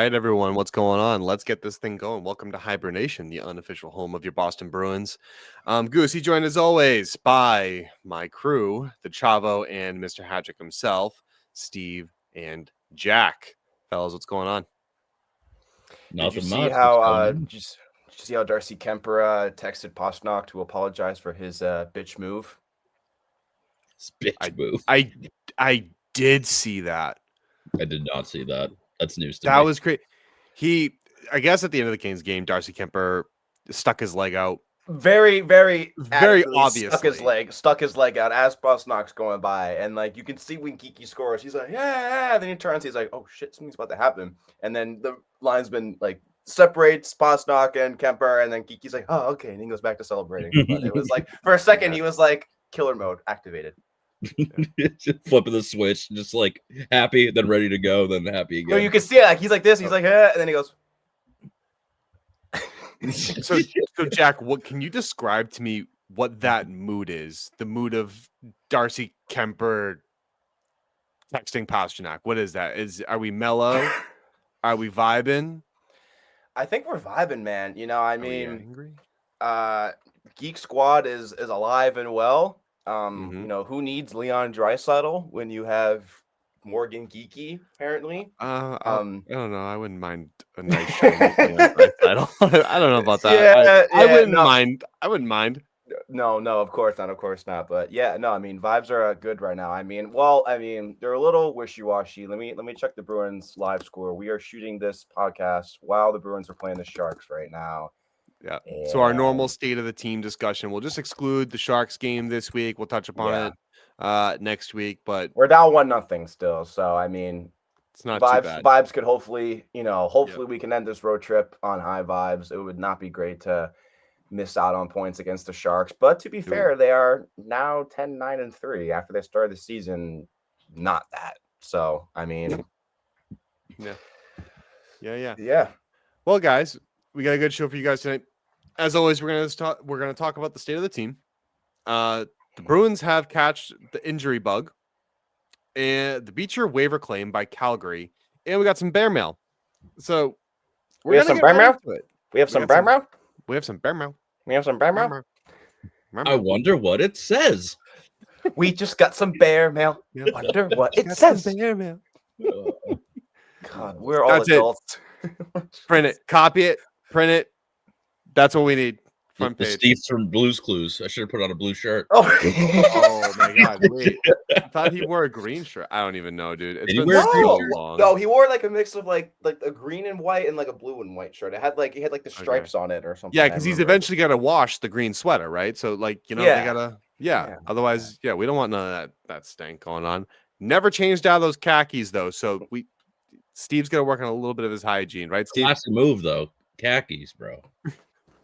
right, everyone, what's going on? Let's get this thing going. Welcome to HiBruiNation, the unofficial home of your Boston Bruins. Goose, he joined as always by my crew, the Chavo and Mr. Hadrick himself, Steve and Jack. Fellas, what's going on? Did you see how Darcy Kemper texted Pastrnak to apologize for his bitch move? I did see that. I did not see that. That's news to me. That was great. I guess at the end of the Kings game, Darcy Kemper stuck his leg out. Very obviously stuck his leg out as Pastrnak's going by, and like you can see when Geeky scores, he's like, yeah. Then he turns, he's like, oh shit, something's about to happen, and then the linesman like separates Pastrnak and Kemper, and then Geeky's like, oh okay, and he goes back to celebrating. But it was like for a second he was like killer mode activated. Just flipping the switch, just like happy, then ready to go, then happy again. No, you can see it, like he's like this, he's like, and then he goes. So Jack, what can you describe to me what that mood is? The mood of Darcy Kemper texting Pastrnak. What is that? Are we mellow? Are we vibing? I think we're vibing, man. You know, I mean, Geek Squad is alive and well. You know, who needs Leon Draisaitl when you have Morgan Geeky, apparently? I don't know. I wouldn't mind a nice show. I don't know about that. I wouldn't mind. No, of course not. But yeah, no, I mean, vibes are good right now. I mean, they're a little wishy-washy. Let me check the Bruins live score. We are shooting this podcast while the Bruins are playing the Sharks right now. Yeah. So our normal state of the team discussion, we'll just exclude the Sharks game this week. We'll touch upon it next week, but we're down 1-0 still. So I mean, it's not vibes. Too bad. Vibes could hopefully we can end this road trip on high vibes. It would not be great to miss out on points against the Sharks, but to be fair, they are now 10-9-3 after they started the season. Not that. So I mean, yeah. Well, guys, we got a good show for you guys tonight. As always, we're gonna talk about the state of the team. The Bruins have catched the injury bug, and the Beecher waiver claim by Calgary, and we got some bear mail. So we have some bear mail. We have some bear mail. We have some bear mail. I wonder what it says. We just got some bear mail. Wonder what it says. Bear mail. God, we're all adults. Print it, copy it, print it. That's what we need. Front page. Steve's from Blues Clues. I should have put on a blue shirt. Oh my God! Wait, I thought he wore a green shirt. I don't even know, dude. It's been so long. No, he wore like a mix of like a green and white and like a blue and white shirt. He had the stripes on it or something. Yeah, because he's eventually got to wash the green sweater, right? So like they gotta. Yeah. Otherwise, we don't want none of that stank going on. Never changed out of those khakis though. So Steve's got to work on a little bit of his hygiene, right, Steve? Classy move though. Khakis, bro.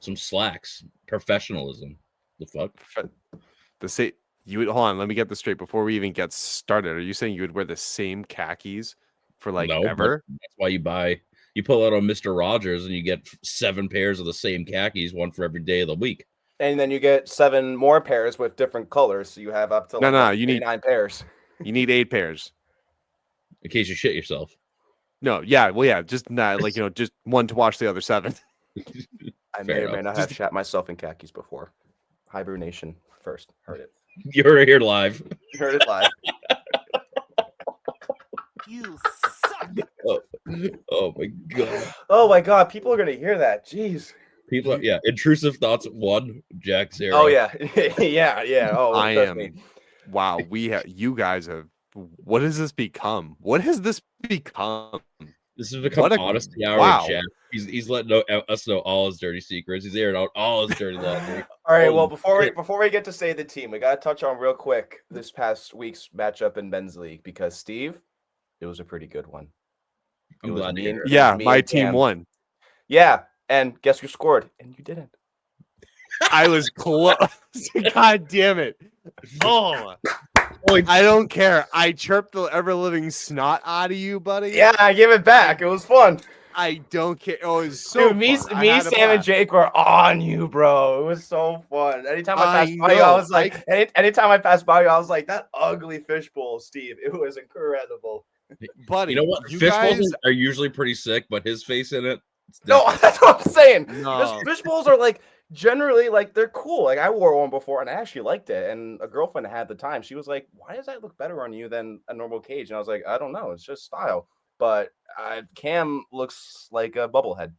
Some slacks, professionalism. The fuck? Hold on, let me get this straight before we even get started. Are you saying you would wear the same khakis for ever? That's why you pull out on Mr. Rogers and you get 7 pairs of the same khakis, one for every day of the week. And then you get 7 more pairs with different colors, so you have up to you need 9 pairs. You need 8 pairs in case you shit yourself. No, just not just one to wash the other 7. I may or may not have shat myself in khakis before. HiBruiNation first heard it. You heard it here live. You heard it live. You suck. Oh my God. Oh my God. People are gonna hear that. Jeez. People, intrusive thoughts 1, Jack 0. Oh yeah, yeah. Oh, I am. Wow, you guys have. What has this become? What has this become? This has become honesty hour with Jack. He's letting us know all his dirty secrets. He's airing out all his dirty laundry. All right. Well, before we get to say the team, we got to touch on real quick this past week's matchup in Ben's league because Steve, it was a pretty good one. I'm glad to hear. Yeah, my team won. Yeah, and guess who scored? And you didn't. I was close. God damn it! Oh. I don't care. I chirped the ever-living snot out of you, buddy. Yeah, I gave it back. It was fun. I don't care. Oh, it was so Dude, Sam, and Jake were on you, bro. It was so fun. Anytime I passed by you, I was like, anytime I passed by you, I was like, that ugly fishbowl, Steve. It was incredible. buddy. You know what? You Fishbowls guys, are usually pretty sick, but his face in it. No, that's what I'm saying. No. Because fish bowls are like generally like they're cool. Like I wore one before and I actually liked it. And a girlfriend I had at the time, she was like, "Why does that look better on you than a normal cage?" And I was like, "I don't know. It's just style." But Cam looks like a bubblehead.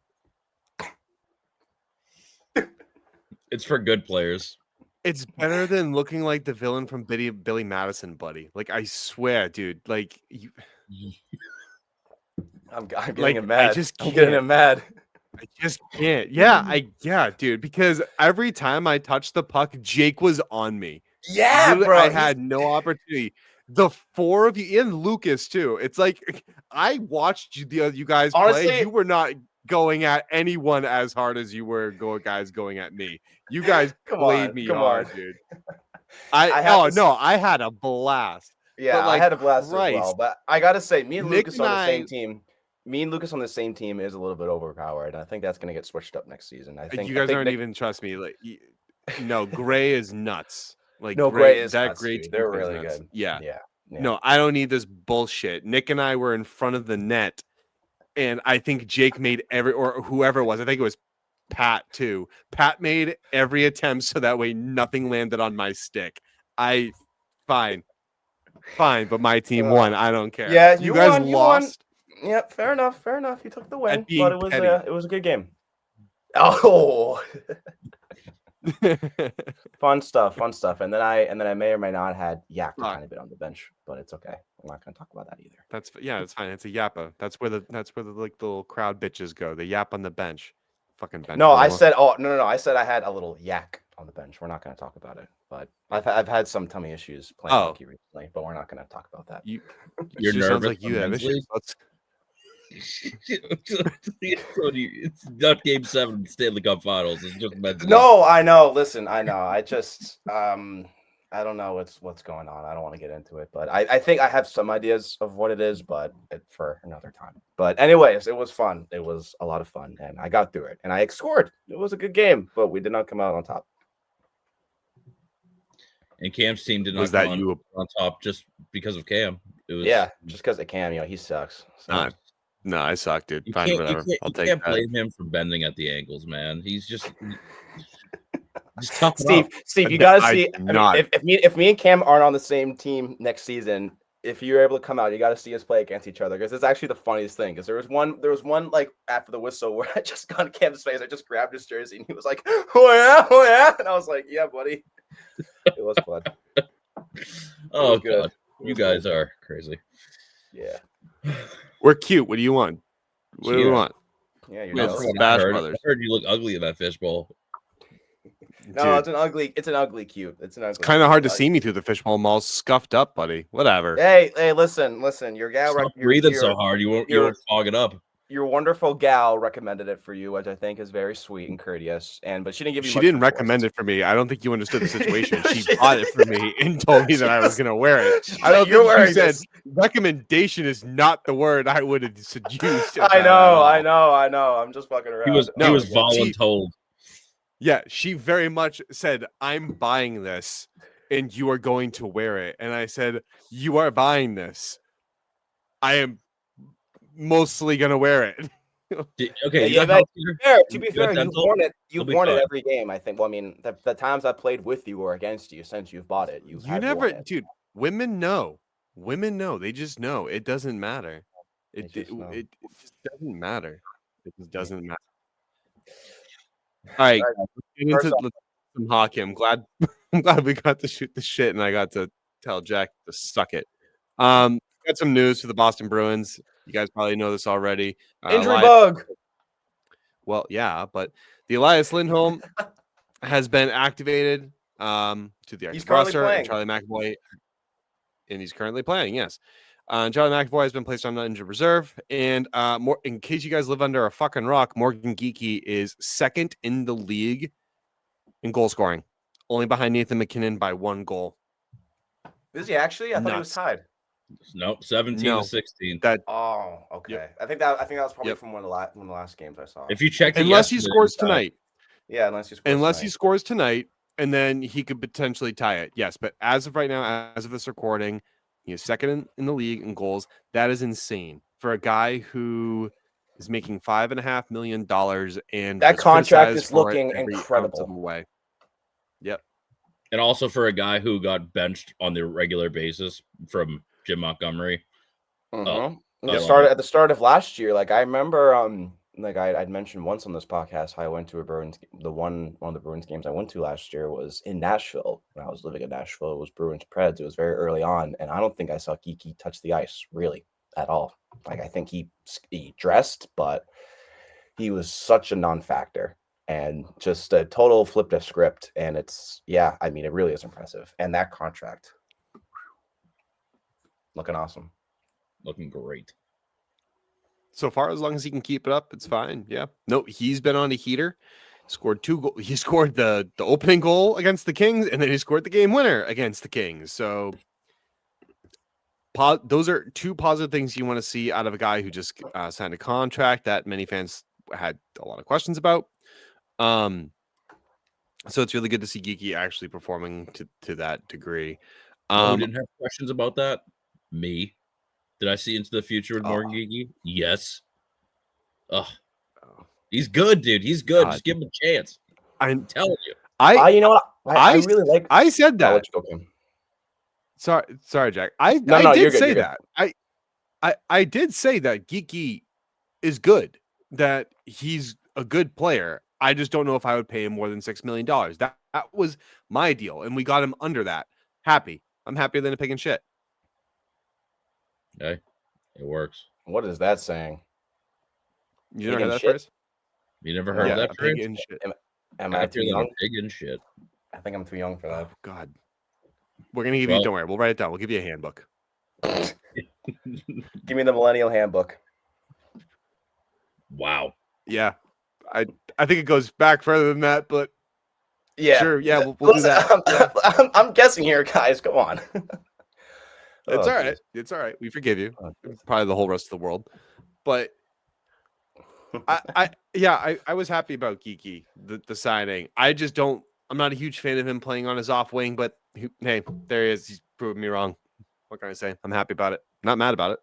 It's for good players. it's better than looking like the villain from Billy Madison, buddy. Like I swear, dude. Like you. I'm getting Like, him mad. I just I'm getting can't. him mad. I just can't. Yeah, dude. Because every time I touched the puck, Jake was on me. Yeah, Literally, bro. I had no opportunity. The four of you, and Lucas too. It's like I watched you guys Honestly, play. You were not going at anyone as hard as you were guys going at me. You guys played me hard, dude. I had a blast. Yeah, But, like, I had a blast as well. Christ. But I gotta say, me and Nick Lucas and on the same I- team. Me and Lucas on the same team is a little bit overpowered, and I think that's gonna get switched up next season. I think You guys aren't Nick- even trust me. Like, no, Gray is nuts. Like, No, Gray is that nuts, Gray dude. team They're is really nuts. good. Yeah. Yeah. No, I don't need this bullshit. Nick and I were in front of the net, and I think Jake made or whoever it was. I think it was Pat too. Pat made every attempt so that way nothing landed on my stick. Fine, but my team won. I don't care. Yeah, you guys won, you won. lost. Yeah, fair enough. You took the win, being but petty. it was a good game. Oh, fun stuff. And then I may or may not had yacked a tiny bit on the bench, but it's okay. I'm not gonna talk about that either. It's fine. It's a yappa. That's where the like the little crowd bitches go. They yap on the bench. Fucking bench. No, I said, no. I said I had a little yak on the bench. We're not gonna talk about it, but I've had some tummy issues playing hockey recently, but we're not gonna talk about that. You're it nervous. Sounds like you have issues. It's not Game 7 of the Stanley Cup Finals. It's just men's No, I know. Listen, I know. I just I don't know what's going on. I don't want to get into it, but I think I have some ideas of what it is, but for another time. But anyways, it was fun. It was a lot of fun, and I got through it, and I scored. It was a good game, but we did not come out on top. And Cam's team did not Was come that you on top just because of Cam. It was just because of Cam, he sucks. So. No, I suck, dude. You Fine, can't, whatever. you I'll can't, take you can't that. blame him for bending at the ankles, man. He's just tough. Steve, you gotta I see. If me and Cam aren't on the same team next season, if you're able to come out, you got to see us play against each other because it's actually the funniest thing. Because there was one like after the whistle where I just got in Cam's face. I just grabbed his jersey and he was like, "Oh yeah," and I was like, "Yeah, buddy." It was fun. Oh god, you guys are crazy. Yeah, we're cute. What do you want? What do we want? Yeah, you're Well, jealous. Bash I Brothers. heard you look ugly in that fishbowl. No, Dude, it's an ugly cute. It's kind of hard to see me through the fishbowl. I'm all scuffed up, buddy. Whatever. Hey, listen. Your gal, Stop breathing so hard. You won't fog it up. Your wonderful gal recommended it for you, which I think is very sweet and courteous. But she didn't give you. She didn't recommend it for me. I don't think you understood the situation. She bought it for me and told me that I was gonna wear it. I don't think she said recommendation is not the word I would have used. I know. I'm just fucking around. He was voluntold. Yeah, she very much said, "I'm buying this, and you are going to wear it." And I said, "You are buying this. I am mostly gonna wear it." Okay. To be fair, you've worn it. You've worn it every game. I think. Well, I mean, the times I played with you or against you since you've bought it, you never, dude. Women know. They just know. It doesn't matter. It just doesn't matter. It just doesn't matter. All right, let's get into some hockey. I'm glad we got to shoot the shit, and I got to tell Jack to suck it. Got some news for the Boston Bruins. You guys probably know this already. Injury bug. Well, yeah, but the Elias Lindholm has been activated to the active roster. And Charlie McAvoy, and he's currently playing. Yes. Charlie McAvoy has been placed on the injured reserve. And more in case you guys live under a fucking rock, Morgan Geekie is second in the league in goal scoring, only behind Nathan McKinnon by 1 goal. Is he actually? I thought he was tied. Nope, 17-16. Okay. Yep. I think that was probably from one of the last games I saw. If you check, unless he scores tonight. Yeah, unless he scores tonight, and then he could potentially tie it. Yes, but as of right now, as of this recording, He is second in the league in goals. That is insane for a guy who is making $5.5 million and That was contract criticized is for it looking every ounce of the incredible. way. Yep. And also for a guy who got benched on the regular basis from Jim Montgomery. At love it. the start of last year, like I remember, like I'd mentioned once on this podcast how I went to a Bruins. One of the Bruins games I went to last year was in Nashville. When I was living in Nashville, it was Bruins Preds. It was very early on, and I don't think I saw Geeky touch the ice really at all. Like I think he dressed, but he was such a non-factor and just a total flipped a script. And it's I mean, it really is impressive. And that contract, looking awesome. Looking great. So far, as long as he can keep it up, it's fine. Yeah. No, he's been on a heater. Scored 2 goals. He scored the opening goal against the Kings, and then he scored the game winner against the Kings. So those are 2 positive things you want to see out of a guy who just signed a contract that many fans had a lot of questions about. So it's really good to see Geeky actually performing to that degree. Who didn't have questions about that? Me. Did I see into the future with Morgan Geeky? Yes. He's good, dude. He's good. God. Just give him a chance. I'm telling you. You know what? I really like. I said that. I'll let you go, Kim. Sorry, Jack. I you're did good, say you're good. that. I did say that Geeky is good. That he's a good player. I just don't know if I would pay him more than $6 million. That was my deal, and we got him under that. Happy. I'm happier than a pig in shit. Okay, it works. What is that saying? You never heard that phrase? You never heard of that pig phrase? in shit. Am I too young? Pig in shit. I think I'm too young for that. Oh, God. We're gonna give you. Don't worry. We'll write it down. We'll give you a handbook. Give me the Millennial Handbook. Wow. Yeah, I think it goes back further than that, but yeah, sure. Yeah, we'll do that. I'm guessing here, guys. Come on. It's all right. It's all right. We forgive you. Probably the whole rest of the world, but I was happy about Geeky the signing. I just don't. I'm not a huge fan of him playing on his off wing, but hey, there he is. He's proven me wrong. What can I say? I'm happy about it. Not mad about it.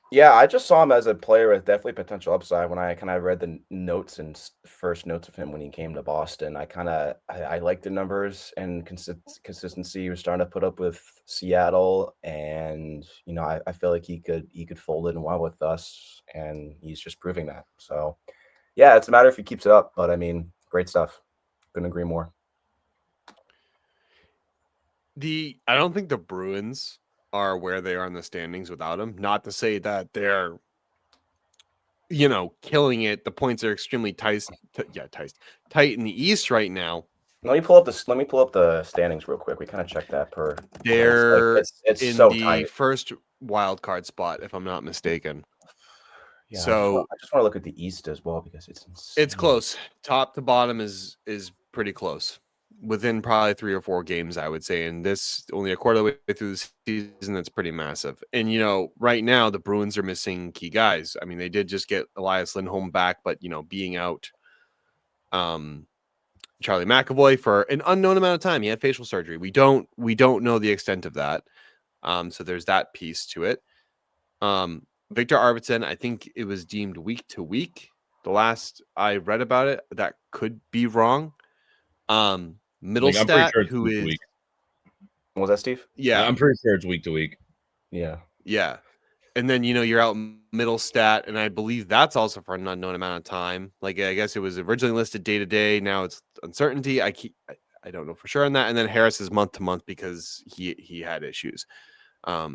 Yeah, I just saw him as a player with definitely potential upside. When I kind of read the notes and first notes of him when he came to Boston, I liked the numbers and consistency he was starting to put up with Seattle, and I feel like he could fold in well with us, and he's just proving that. So, yeah, it's a matter if he keeps it up. But I mean, great stuff. Couldn't agree more. I don't think the Bruins are where they are in the standings without him. Not to say that they're, killing it. The points are extremely tight in the East right now. Let me pull up the standings real quick. We kind of checked that per. They're it's in so the tight. first wild card spot, if I'm not mistaken. Yeah, so I just want to look at the East as well because it's insane. It's close. Top to bottom is pretty close. Within probably 3 or 4 games, I would say. And this only a quarter of the way through the season, that's pretty massive. And, right now the Bruins are missing key guys. I mean, they did just get Elias Lindholm back, but, being out Charlie McAvoy for an unknown amount of time. He had facial surgery. We don't know the extent of that. So there's that piece to it. Victor Arvidsson, I think it was deemed week to week. The last I read about it, that could be wrong. Middlestat, sure who is week. Was that Steve? Yeah, I'm pretty sure it's week to week. Yeah. And then you're out Middlestat, and I believe that's also for an unknown amount of time. Like I guess it was originally listed day to day. Now it's uncertainty. I don't know for sure on that. And then Harris is month to month because he had issues. I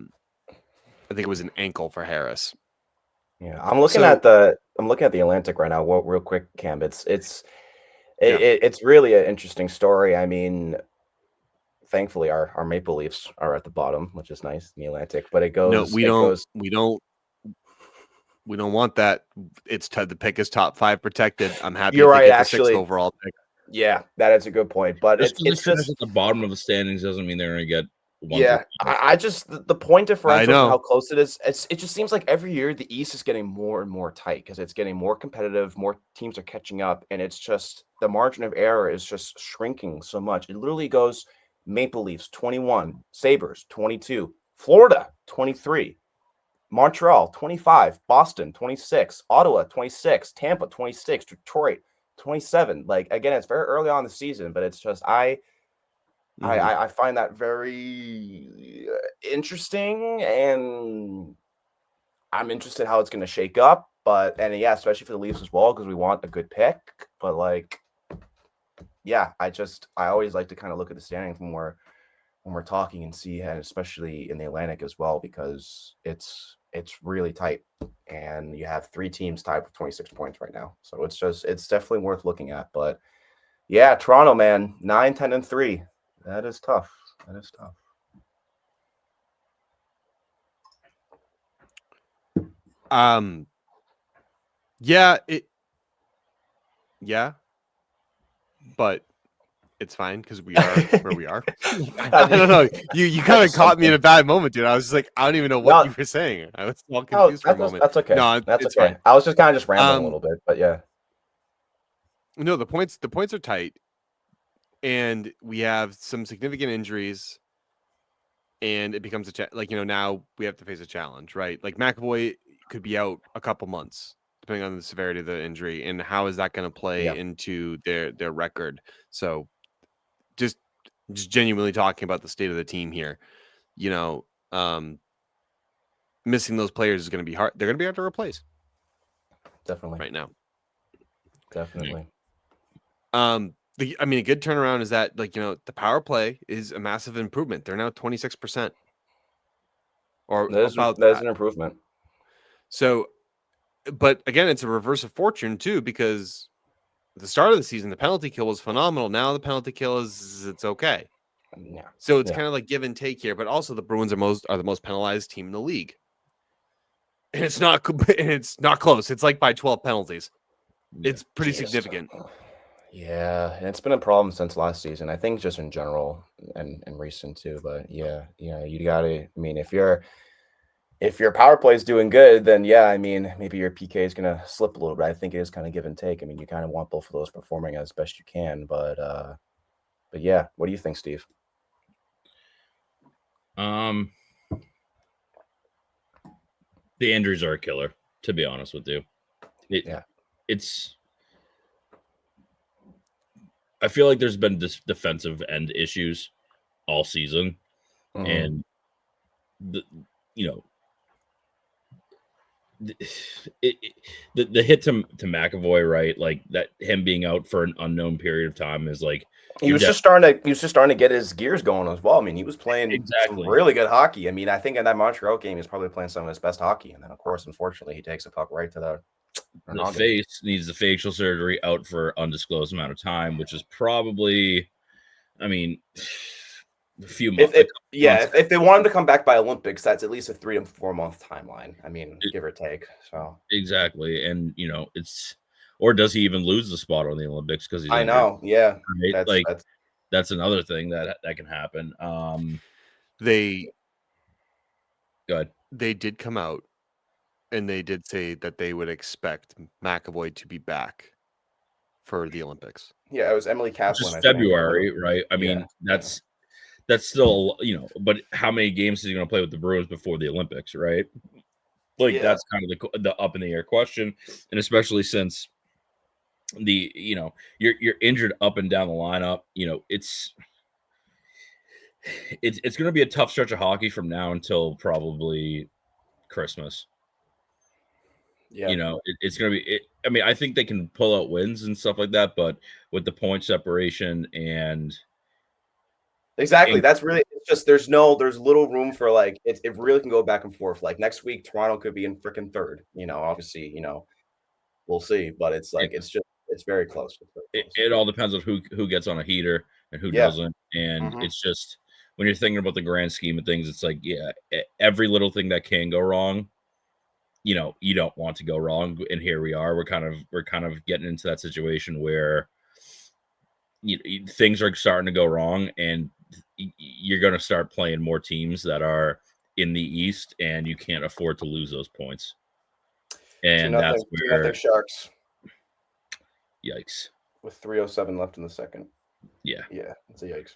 think it was an ankle for Harris. Yeah, I'm looking at the Atlantic right now. Real quick, Cam. It's really an interesting story. I mean, thankfully our Maple Leafs are at the bottom, which is nice in the Atlantic. But it goes. No, we don't want that. It's the pick is top 5 protected. I'm happy. You're right. Get Actually, the 6th overall pick. Yeah, that is a good point. But it's just at the bottom of the standings doesn't mean they're going to get. I just the point differential and how close it is. It just seems like every year the East is getting more and more tight because it's getting more competitive. More teams are catching up, and it's just the margin of error is just shrinking so much. It literally goes Maple Leafs 21, Sabres 22, Florida 23, Montreal 25, Boston 26, Ottawa 26, Tampa 26, Detroit 27. Like, again, it's very early on in the season, but it's just I find that very interesting, and I'm interested how it's going to shake up. But yeah, especially for the Leafs as well, because we want a good pick. But like, yeah, I always like to kind of look at the standings when we're talking and see, and especially in the Atlantic as well, because it's really tight, and you have 3 teams tied with 26 points right now. So it's definitely worth looking at. But yeah, Toronto, man, 9, 10, and 3. That is tough. That is tough. But it's fine because we are where we are. I don't know. You kind of caught me in a bad moment, dude. I was just like, I don't even know what you were saying. I was all confused for a moment. That's okay. No, that's it's okay. fine. I was just kind of rambling a little bit, but yeah. No, the points are tight, and we have some significant injuries, and it becomes now we have to face a challenge, right? Like McAvoy could be out a couple months, depending on the severity of the injury, and how is that going to play into their record? So, just genuinely talking about the state of the team here, missing those players is going to be hard. They're going to be hard to replace. Definitely. Right now. Definitely. A good turnaround is that the power play is a massive improvement. They're now 26%. Or about that is an improvement. So, but again, it's a reverse of fortune too, because at the start of the season, the penalty kill was phenomenal. Now the penalty kill it's okay. Yeah. So it's kind of like give and take here, but also the Bruins are the most penalized team in the league. And it's not close. It's like by 12 penalties. It's pretty significant. Yeah, and it's been a problem since last season. I think just in general and recent too. But yeah, you gotta. I mean, if your power play is doing good, then yeah, I mean, maybe your PK is gonna slip a little bit. I think it is kind of give and take. I mean, you kind of want both of those performing as best you can. But yeah, what do you think, Steve? The injuries are a killer, to be honest with you. I feel like there's been this defensive end issues all season, and the hit to McAvoy, right? Like that, him being out for an unknown period of time is like he was just starting to get his gears going as well. I mean, he was playing some really good hockey. I mean, I think in that Montreal game, he's probably playing some of his best hockey. And then, of course, unfortunately, he takes a puck right to the face, needs the facial surgery, out for undisclosed amount of time, which is probably, I mean, a few months. If they want him to come back by Olympics, that's at least a 3 to 4 month timeline. I mean, give or take. So exactly, and or does he even lose the spot on the Olympics because he's injured? I know, yeah. Right? That's another thing that can happen. They go ahead. They did come out and they did say that they would expect McAvoy to be back for the Olympics. Yeah, it was Emily Kaplan. February, right? I mean, that's still, but how many games is he going to play with the Bruins before the Olympics, right? Like that's kind of the up in the air question, and especially since you're injured up and down the lineup, it's going to be a tough stretch of hockey from now until probably Christmas. Yeah, it's going to be. I mean, I think they can pull out wins and stuff like that, but with the point separation and exactly, that's really, it's just there's little room for like it really can go back and forth. Like next week, Toronto could be in freaking third. Obviously, we'll see, but it's like it's very close. It all depends on who gets on a heater and who doesn't, and it's just when you're thinking about the grand scheme of things, it's like every little thing that can go wrong. You don't want to go wrong, and here we are. We're kind of getting into that situation where things are starting to go wrong, and you're going to start playing more teams that are in the East, and you can't afford to lose those points. And that's where Sharks. Yikes! With 3:07 left in the second. Yeah, it's a yikes.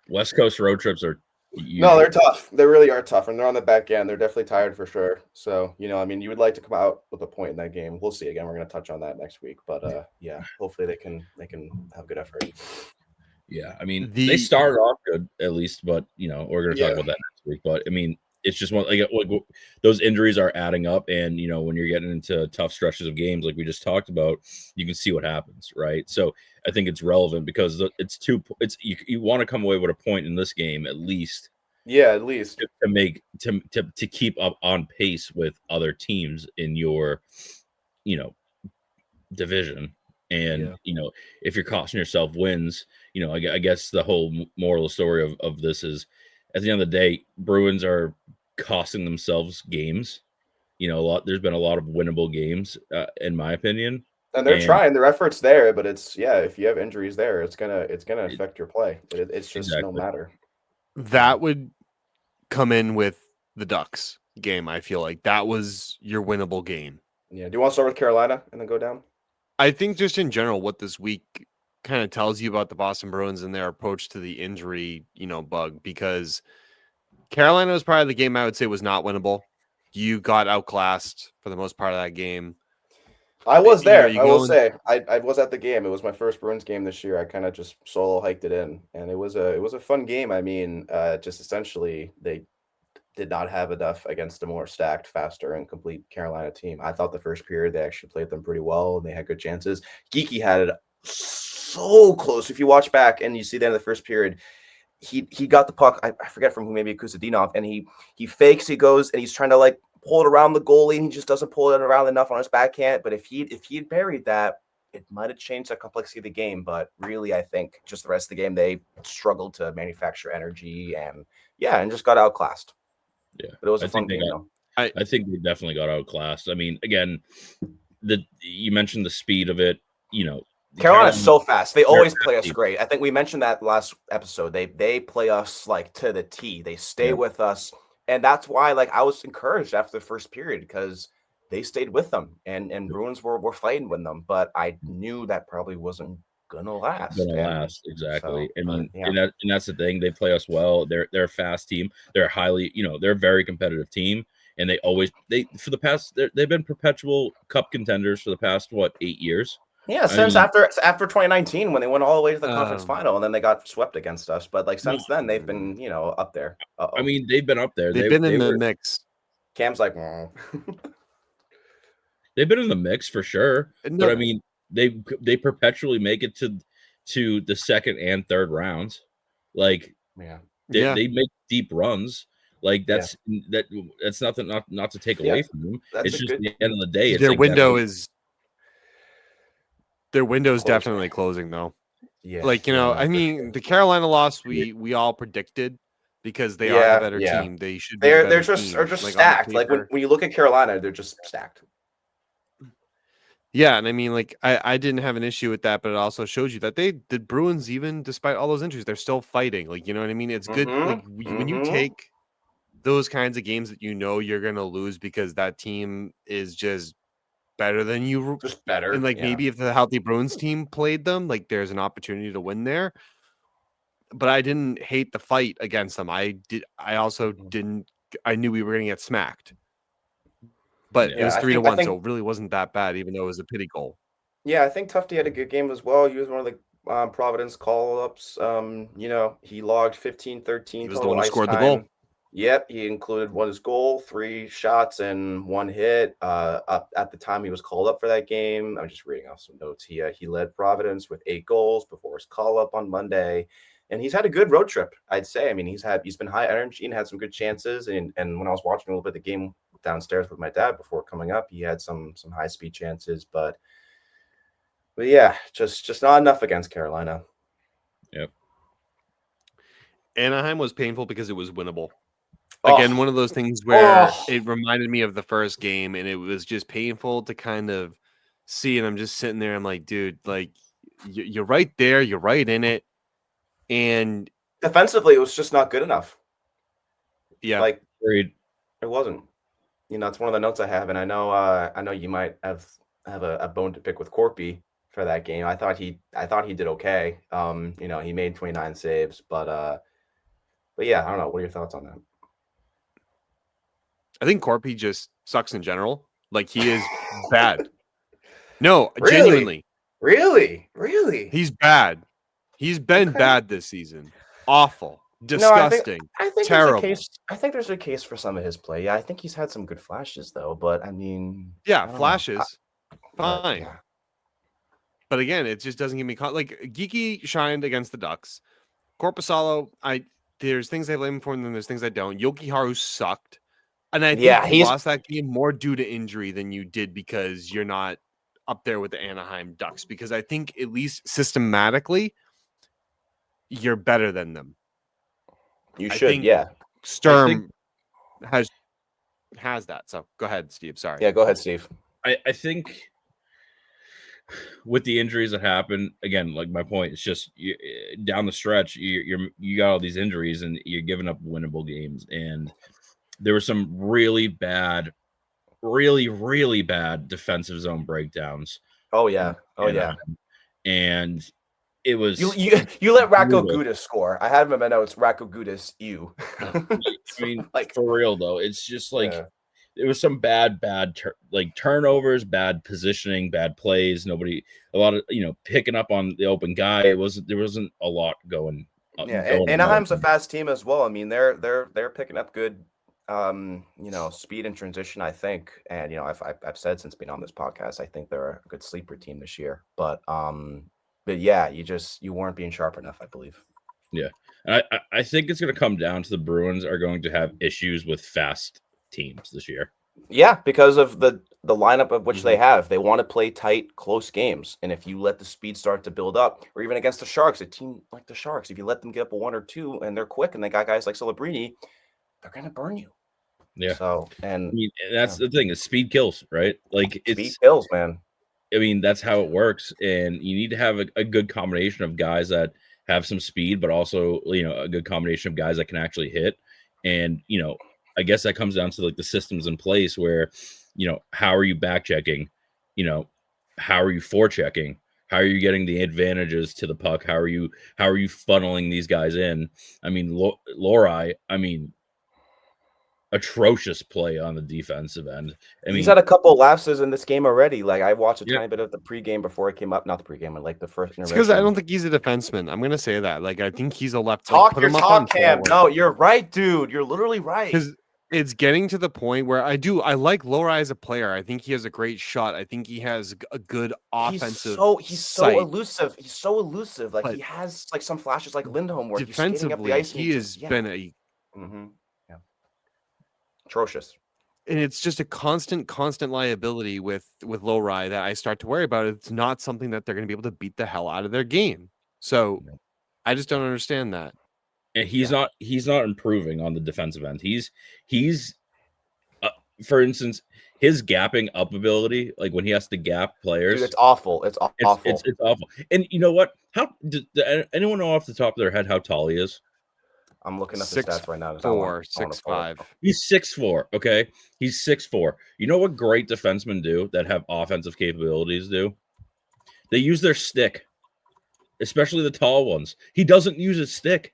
West Coast road trips are No, they're tough. They really are tough, and they're on the back end. They're definitely tired for sure. So, I mean, you would like to come out with a point in that game. We'll see. Again, we're going to touch on that next week, but yeah, hopefully they can have good effort. Yeah, I mean, they started off good at least, but we're going to talk about that next week. But I mean, it's just like those injuries are adding up, and when you're getting into tough stretches of games like we just talked about, you can see what happens, right? So I think it's relevant because you want to come away with a point in this game at least. Yeah, at least to make to keep up on pace with other teams in your division. And if you're costing yourself wins, I guess the whole moral story of this is, at the end of the day, Bruins are costing themselves games. There's been a lot of winnable games, in my opinion. And they're trying, their effort's there, but it's if you have injuries there, it's gonna affect your play. It's just no matter. That would come in with the Ducks game. I feel like that was your winnable game. Yeah. Do you want to start with Carolina and then go down? I think just in general, what this week kind of tells you about the Boston Bruins and their approach to the injury, bug, because Carolina was probably the game I would say was not winnable. You got outclassed for the most part of that game. I was there. I will say I was at the game. It was my first Bruins game this year. I kind of just solo hiked it in, and it was a fun game. I mean, just essentially they did not have enough against a more stacked, faster, and complete Carolina team. I thought the first period they actually played them pretty well, and they had good chances. Geeky had it so close. If you watch back and you see that in the first period, he got the puck. I forget from who, maybe Kusadinov, and he fakes. He goes and he's trying to pull it around the goalie, and he just doesn't pull it around enough on his backhand. But if he had buried that, it might have changed the complexity of the game. But really, I think just the rest of the game, they struggled to manufacture energy and just got outclassed. Yeah, but it was a fun game. I think they definitely got outclassed. I mean, again, you mentioned the speed of it. Carolina's so fast. They always play us great. I think we mentioned that last episode. They play us to the T. They stay with us. And that's why, I was encouraged after the first period because they stayed with them, and Bruins were fighting with them. But I knew that probably wasn't gonna last. Exactly. So, I mean, and that's the thing. They play us well. They're a fast team. They're they're a very competitive team, and they've been perpetual cup contenders for the past 8 years. Yeah, since after 2019 when they went all the way to the conference final, and then they got swept against us. But since then they've been up there. I mean, they've been up there. They've been in the mix. Cam's they've been in the mix for sure. No. But I mean, they perpetually make it to the second and third rounds. They make deep runs. That's nothing not to take away from them. It's just at the end of the day, their window is. Their window's definitely closing, though. Yeah, I mean, the Carolina loss we all predicted because they are a better team. They should. They're just stacked. When you look at Carolina, they're just stacked. Yeah, and I mean, I didn't have an issue with that, but it also shows you that the Bruins, even despite all those injuries, they're still fighting. You know what I mean? It's good when you take those kinds of games that you're gonna lose because that team is just better than you, just better. And maybe if the healthy Bruins team played them, there's an opportunity to win there. But I didn't hate the fight against them. I also didn't. I knew we were going to get smacked, but it was 3-1, so it really wasn't that bad, even though it was a pity goal. Yeah, I think Tufte had a good game as well. He was one of the Providence call-ups. He logged 15-13. He was the one who scored the goal. Yep, he included his goal, 3 shots, and 1 hit. Up at the time he was called up for that game. I'm just reading off some notes. He led Providence with 8 goals before his call up on Monday, and he's had a good road trip, I'd say. I mean, he's been high energy and had some good chances. And when I was watching a little bit of the game downstairs with my dad before coming up, he had some high speed chances, but yeah, just not enough against Carolina. Yep. Anaheim was painful because it was winnable. Again, one of those things where it reminded me of the first game, and it was just painful to kind of see. And I'm just sitting there. I'm like, dude, you're right there. You're right in it. And defensively, it was just not good enough. Yeah. It wasn't. It's one of the notes I have. And I know you might have a bone to pick with Corpy for that game. I thought he did okay. He made 29 saves, but But yeah, I don't know. What are your thoughts on that? I think Corpy just sucks in general. Like he is bad. No, Really? genuinely. Really? He's bad. He's been Okay. bad this season. Awful. No, Disgusting. I think terrible. there's a case. I think there's a case for some of his play. Yeah, I think he's had some good flashes though. But I mean, Yeah, I don't know. flashes. But, Fine. yeah. But again, it just doesn't give me like Geeky shined against the Ducks. Corpusalo, there's things I blame him for, and then there's things I don't. Yoki Haru sucked. And I think you lost that game more due to injury than you did because you're not up there with the Anaheim Ducks. Because I think at least systematically, you're better than them. You should, yeah. Sturm has that. So go ahead, Steve. Sorry. Yeah, go ahead, Steve. I think with the injuries that happen, again, like my point, it's just down the stretch, you got all these injuries and you're giving up winnable games. And there were some really bad defensive zone breakdowns. Oh yeah. And it was you let Racco Gudis score. I had him in my notes. Racco Gudis, you. I mean, like for real though, it's just like there was some bad turnovers, bad positioning, bad plays. A lot of picking up on the open guy. There wasn't a lot going. Anaheim's a fast team as well. I mean, they're picking up good speed and transition, I think. And I've said since being on this podcast, I think they're a good sleeper team this year. But yeah, you weren't being sharp enough, I believe. Yeah. And I think it's going to come down to the Bruins are going to have issues with fast teams this year. Yeah, because of the lineup of which they have. They want to play tight, close games. And if you let the speed start to build up, or even against the Sharks, a team like the Sharks, if you let them get up a 1 or 2 and they're quick and they got guys like Celebrini, they're going to burn you. Yeah. So, and I mean, that's the thing is speed kills, right? Like speed kills, man. I mean, that's how it works. And you need to have a good combination of guys that have some speed, but also, a good combination of guys that can actually hit. And, I guess that comes down to like the systems in place where, how are you back checking? How are you forechecking? How are you getting the advantages to the puck? How are you funneling these guys in? I mean, Lori, atrocious play on the defensive end. He's had a couple of lapses in this game already. Like I watched a tiny bit of the pregame before it came up. Not the pregame, but like the first. It's because I don't think he's a defenseman. I'm gonna say that. Like I think he's a left. Talk your talk, Cam. No, you're right, dude. You're literally right. Because it's getting to the point where I like Lori as a player. I think he has a great shot. I think he has a good offensive. He's so elusive. He's so elusive. Like he has like some flashes like Lindholm where defensively he's up the ice he has been a atrocious. And it's just a constant liability with Lowry that I start to worry about. It's not something that they're going to be able to beat the hell out of their game. So I just don't understand that. And he's not improving on the defensive end. He's for instance, his gapping up ability, like when he has to gap players, dude, it's awful. It's awful. It's awful. And you know what? How does anyone know off the top of their head how tall he is? I'm looking at the stats right now. 6'4", 6'5". He's 6'4". Okay, he's 6'4". You know what great defensemen do that have offensive capabilities do? They use their stick, especially the tall ones. He doesn't use his stick.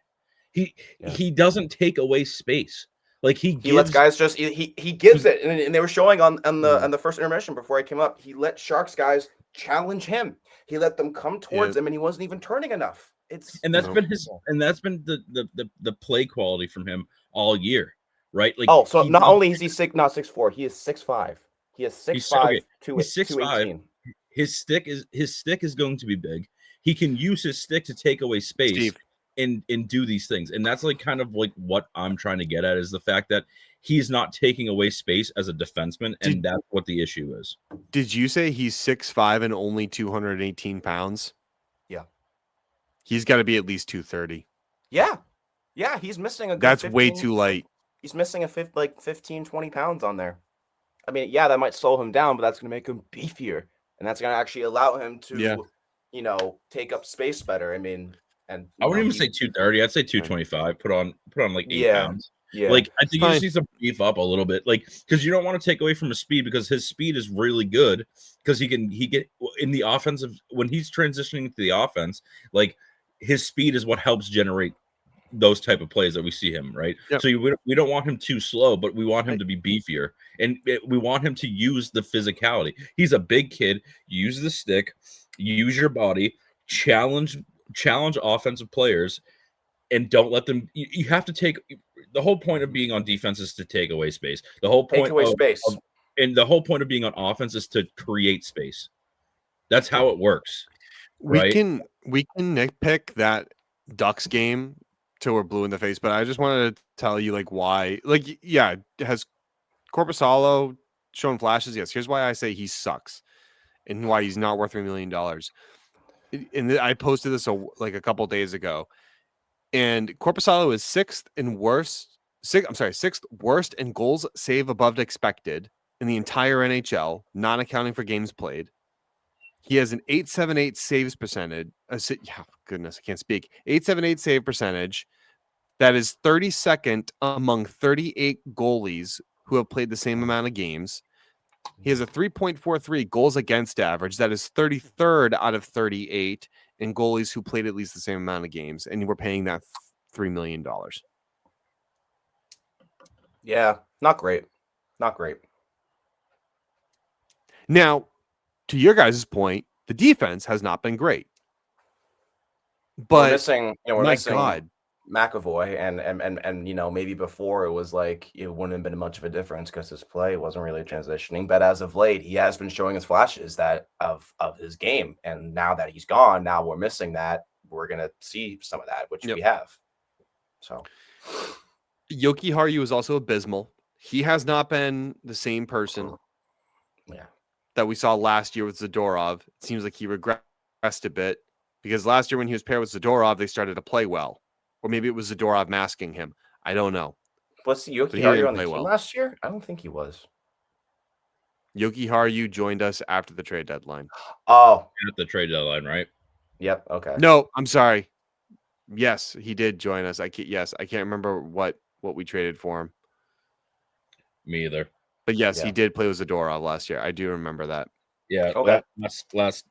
He doesn't take away space. Like he lets guys just he gives it, and they were showing on the first intermission before I came up. He let Sharks guys challenge him. He let them come towards him, and he wasn't even turning enough. That's been the play quality from him all year, right? Like so not only is he 6'4", he is 6'5". He is 6'5", 218. His stick is going to be big. He can use his stick to take away space and do these things. And that's like kind of like what I'm trying to get at is the fact that he's not taking away space as a defenseman, and that's what the issue is. Did you say he's 6'5" and only 218 pounds? Yeah. He's got to be at least 230. Yeah. He's missing a good That's 15, way too light. He's missing 15, 20 pounds on there. I mean, that might slow him down, but that's going to make him beefier. And that's going to actually allow him to, take up space better. I mean, and I wouldn't even say 230. I'd say 225. Put on like 8 pounds. Yeah. Like I think he just needs to beef up a little bit. Like because you don't want to take away from his speed because his speed is really good because he get in the offensive when he's transitioning to the offense, like his speed is what helps generate those type of plays that we see him, right? Yep. So we don't want him too slow, but we want him to be beefier, and we want him to use the physicality. He's a big kid. Use the stick, use your body, challenge offensive players, and don't let them. You have to take the whole point of being on defense is to take away space. The whole point Take away space. and the whole point of being on offense is to create space. That's how it works. We Right? can nitpick that Ducks game till we're blue in the face, but I just wanted to tell you like why. Like, yeah, has Korpisalo shown flashes? Yes. Here's why I say he sucks and why he's not worth $3 million. And I posted this a couple days ago. And Korpisalo is sixth worst in goals save above expected in the entire NHL, not accounting for games played. He has an 878 saves percentage. Goodness, I can't speak. 878 save percentage. That is 32nd among 38 goalies who have played the same amount of games. He has a 3.43 goals against average. That is 33rd out of 38 in goalies who played at least the same amount of games. And we're paying that $3 million. Yeah, not great. Not great. Now, to your guys' point, the defense has not been great. But we're missing God. McAvoy and maybe before it was like it wouldn't have been much of a difference because his play wasn't really transitioning. But as of late, he has been showing his flashes of his game. And now that he's gone, now we're missing that. We're gonna see some of that, which we have. So Yoki Haru is also abysmal. He has not been the same person that we saw last year with Zadorov. It seems like he regressed a bit because last year when he was paired with Zadorov, they started to play well. Or maybe it was Zadorov masking him. I don't know. Was Yoki Haru on the team last year? I don't think he was. Yoki Haru joined us after the trade deadline. Oh. At the trade deadline, right? Yep. Okay. No, I'm sorry. Yes, he did join us. I can't remember what we traded for him. Me either. But yes, he did play with Zadorov last year. I do remember that. Yeah. Okay. Last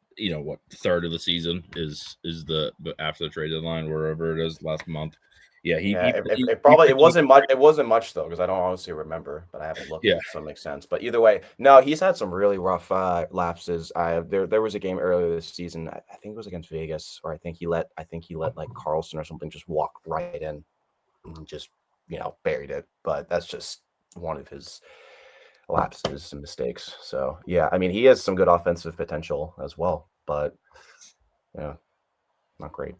third of the season is the after the trade deadline, wherever it is, last month. Yeah, it wasn't much. It wasn't much though, because I don't honestly remember, but I haven't looked. Yeah, so it makes sense. But either way, no, he's had some really rough lapses. There was a game earlier this season. I think it was against Vegas, or I think he let like Carlson or something just walk right in and just buried it. But that's just one of his lapses and mistakes. So yeah, I mean he has some good offensive potential as well, but yeah, not great.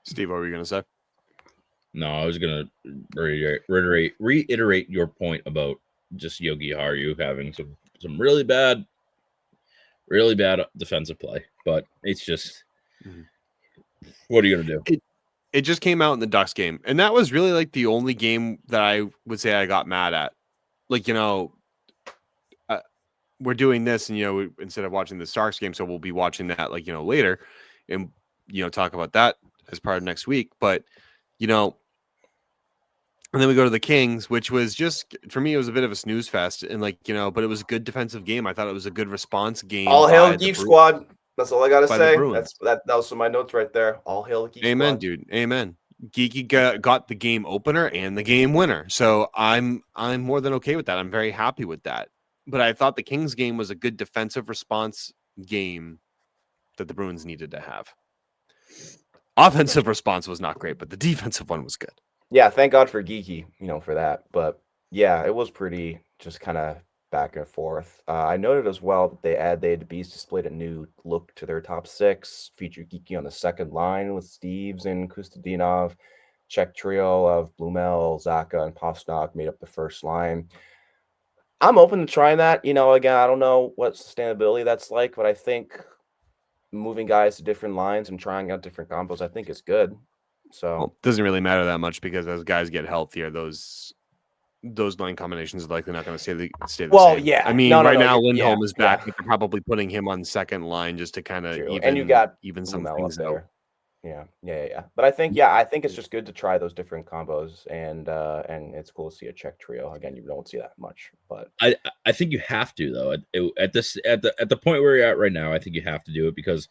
Steve, what were you gonna say? No, I was gonna reiterate your point about just Yogi Haru having some really bad defensive play, but it's just what are you gonna do? It just came out in the Ducks game, and that was really like the only game that I would say I got mad at. Like we're doing this, and instead of watching the Starks game, so we'll be watching that later, and talk about that as part of next week. But and then we go to the Kings, which was just for me, it was a bit of a snooze fest, and but it was a good defensive game. I thought it was a good response game. All hail the Geek Squad. That's all I gotta say. That was some of my notes right there. All hail the Geek Squad. Amen, dude. Amen. Geeky got the game opener and the game winner, so I'm more than okay with that. I'm very happy with that. But I thought the Kings game was a good defensive response game that the Bruins needed to have. Offensive response was not great, but the defensive one was good. Yeah, thank God for Geeky, for that. But yeah, it was pretty just kind of back and forth. I noted as well that they had Beast displayed a new look to their top six, featured Geeky on the second line with Steves and Kustadinov. Czech trio of Blumel, Zaka, and Pastrnak made up the first line. I'm open to trying that. Again, I don't know what sustainability that's like, but I think moving guys to different lines and trying out different combos, I think is good. So it doesn't really matter that much because as guys get healthier, those line combinations are likely not going to stay the same. Yeah. I mean, right now Lindholm is back. They're probably putting him on second line just to kind of even some things out. Yeah. But I think it's just good to try those different combos, and it's cool to see a Czech trio again. You don't see that much, but I think you have to though at the point where you're at right now. I think you have to do it because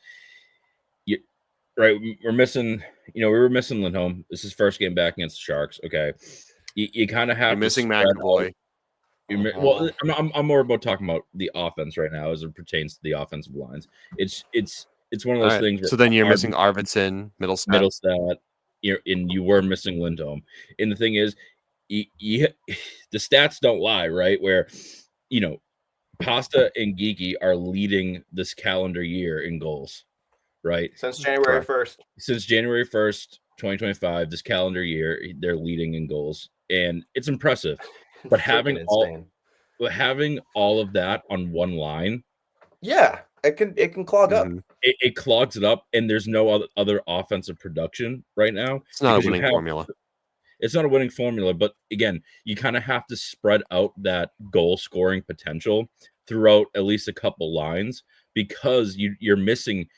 right? We're missing, we were missing Lindholm. This is first game back against the Sharks. Okay. You kind of have You're to missing spread out. McAvoy. Well, I'm more about talking about the offense right now as it pertains to the offensive lines. It's one of those things where So then you're missing Arvidsson, Middlestat. and you were missing Lindholm. And the thing is, the stats don't lie, right? Where Pasta and Geeky are leading this calendar year in goals, right? Since January 1st. Since January 1st, 2025, this calendar year, they're leading in goals, and it's impressive. But having all of that on one line, yeah, it can clog up. It clogs it up, and there's no other offensive production right now. It's not a winning formula. It's not a winning formula, but again, you kind of have to spread out that goal scoring potential throughout at least a couple lines, because you're missing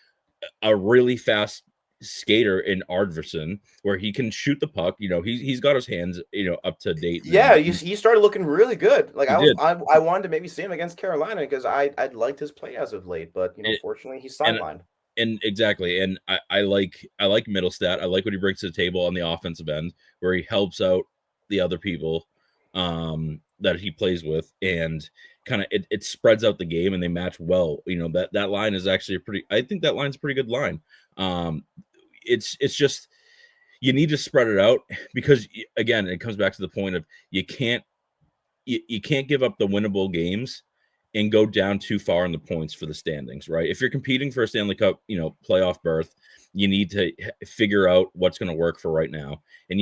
a really fast skater in Arvidsson where he can shoot the puck. He's got his hands up to date. Yeah, he started looking really good. Like I wanted to maybe see him against Carolina because I liked his play as of late, but fortunately he's sidelined. And exactly, and I like Middlestat. I like what he brings to the table on the offensive end, where he helps out the other people that he plays with, and kind of it spreads out the game, and they match well. That line is actually I think that line's a pretty good line. It's just you need to spread it out, because again, it comes back to the point of you can't give up the winnable games and go down too far in the points for the standings, right? If you're competing for a Stanley Cup, playoff berth, you need to figure out what's going to work for right now. And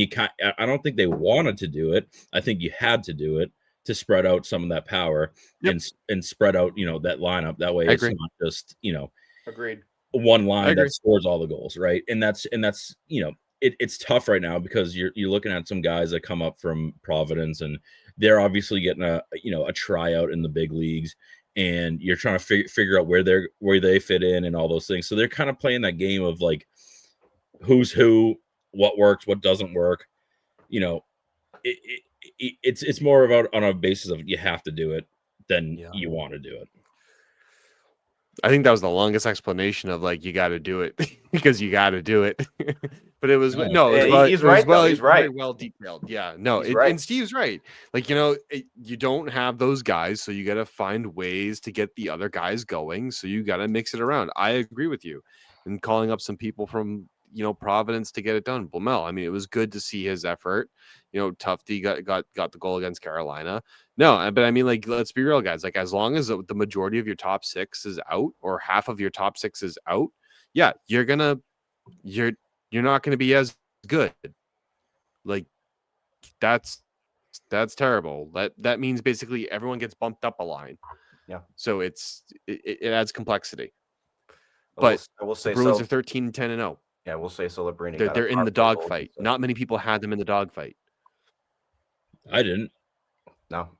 I don't think they wanted to do it. I think you had to do it to spread out some of that power and spread out, that lineup. That way it's not just, agreed, one line that scores all the goals, right? And that's it's tough right now because you're looking at some guys that come up from Providence, and they're obviously getting a tryout in the big leagues, and you're trying to figure out where they fit in and all those things. So they're kind of playing that game of like who's who, what works, what doesn't work. It's more about on a basis of you have to do it than you want to do it. I think that was the longest explanation of like you got to do it because you got to do it. But it was he's right. Very well detailed. Yeah, no, and Steve's right. Like you don't have those guys, so you got to find ways to get the other guys going. So you got to mix it around. I agree with you. And calling up some people from Providence to get it done. Blumel. I mean, it was good to see his effort. Tufty got the goal against Carolina. No, but I mean, like, let's be real, guys. Like, as long as the majority of your top six is out, or half of your top six is out, yeah, you're not gonna be as good. Like, that's terrible. That means basically everyone gets bumped up a line. Yeah. So it adds complexity. But I will say the Bruins are 13-10-0. Yeah, we'll say Celebrini. They're in the dogfight. Not many people had them in the dogfight. I didn't. No,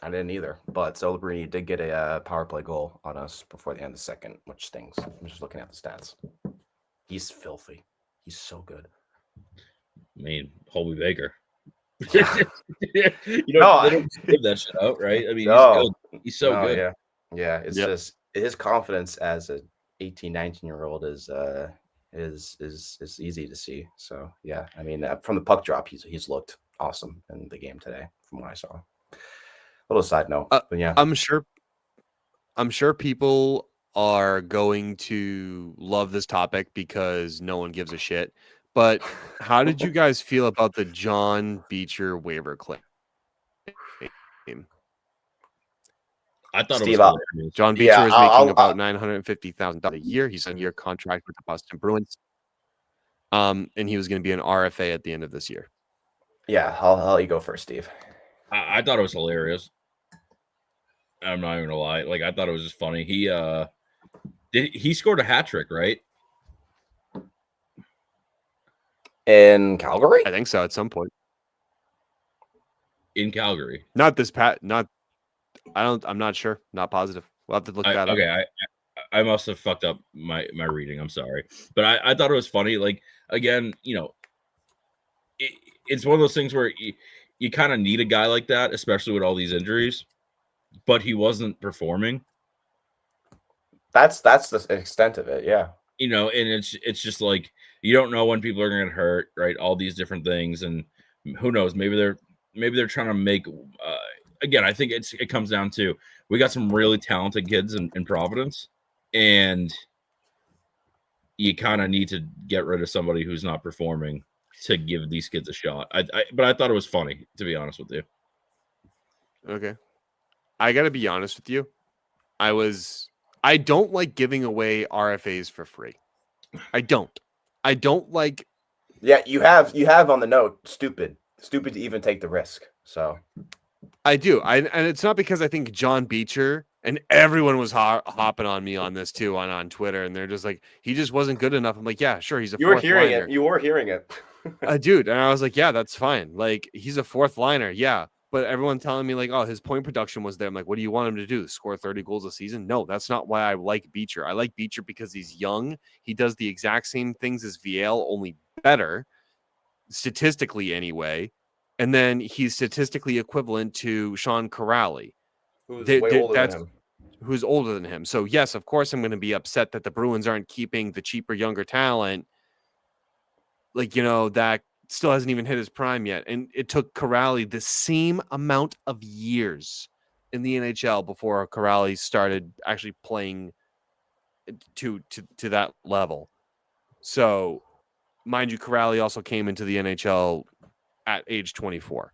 I didn't either. But Celebrini did get a power play goal on us before the end of the second, which stings. I'm just looking at the stats. He's filthy. He's so good. I mean, Holby Baker. Yeah. They don't give that shit out, right? I mean, he's so good. Yeah. It's just his confidence as a 18, 19-year-old is easy to see. So yeah, I mean, from the puck drop, he's looked awesome in the game today, from what I saw. A little side note, but yeah, I'm sure people are going to love this topic because no one gives a shit. But how did you guys feel about the John Beecher waiver claim? I thought Steve, it was John Beecher is making about $950,000 a year. He's on a year contract with the Boston Bruins. And he was going to be an RFA at the end of this year. Yeah, I'll let you go first, Steve. I thought it was hilarious. I'm not even gonna lie. Like, I thought it was just funny. He scored a hat trick, right? In Calgary? I think so at some point. In Calgary. Not this I'm not sure. Not positive. We'll have to look that up. Okay, I must have fucked up my reading. I'm sorry. But I thought it was funny. Like, again, it's one of those things where you kind of need a guy like that, especially with all these injuries, but he wasn't performing. That's the extent of it. Yeah. You know, and it's just like you don't know when people are going to get hurt, right? All these different things, and who knows? Maybe they're trying to make. Again, I think it comes down to we got some really talented kids in Providence, and you kind of need to get rid of somebody who's not performing to give these kids a shot. But I thought it was funny, to be honest with you. Okay. I got to be honest with you. I don't like giving away RFAs for free. I don't like. Yeah, you have on the note, stupid to even take the risk. So I do. And it's not because I think John Beecher and everyone was hopping on me on this too on Twitter, and they're just like, he just wasn't good enough. I'm like, yeah, sure, he's a you were fourth hearing liner. it. You were hearing it. Dude, and I was like, yeah, that's fine. Like, he's a fourth liner, yeah. But everyone telling me like, oh, his point production was there. I'm like, what do you want him to do? Score 30 goals a season? No, that's not why I like Beecher. I like Beecher because he's young. He does the exact same things as VL, only better, statistically anyway. And then he's statistically equivalent to Sean Corrali, Who's way older than him. Who's older than him. So yes, of course, I'm going to be upset that the Bruins aren't keeping the cheaper, younger talent. Like, you know, that still hasn't even hit his prime yet. And it took Corrali the same amount of years in the NHL before Corrali started actually playing to that level. So, mind you, Corrali also came into the NHL at age 24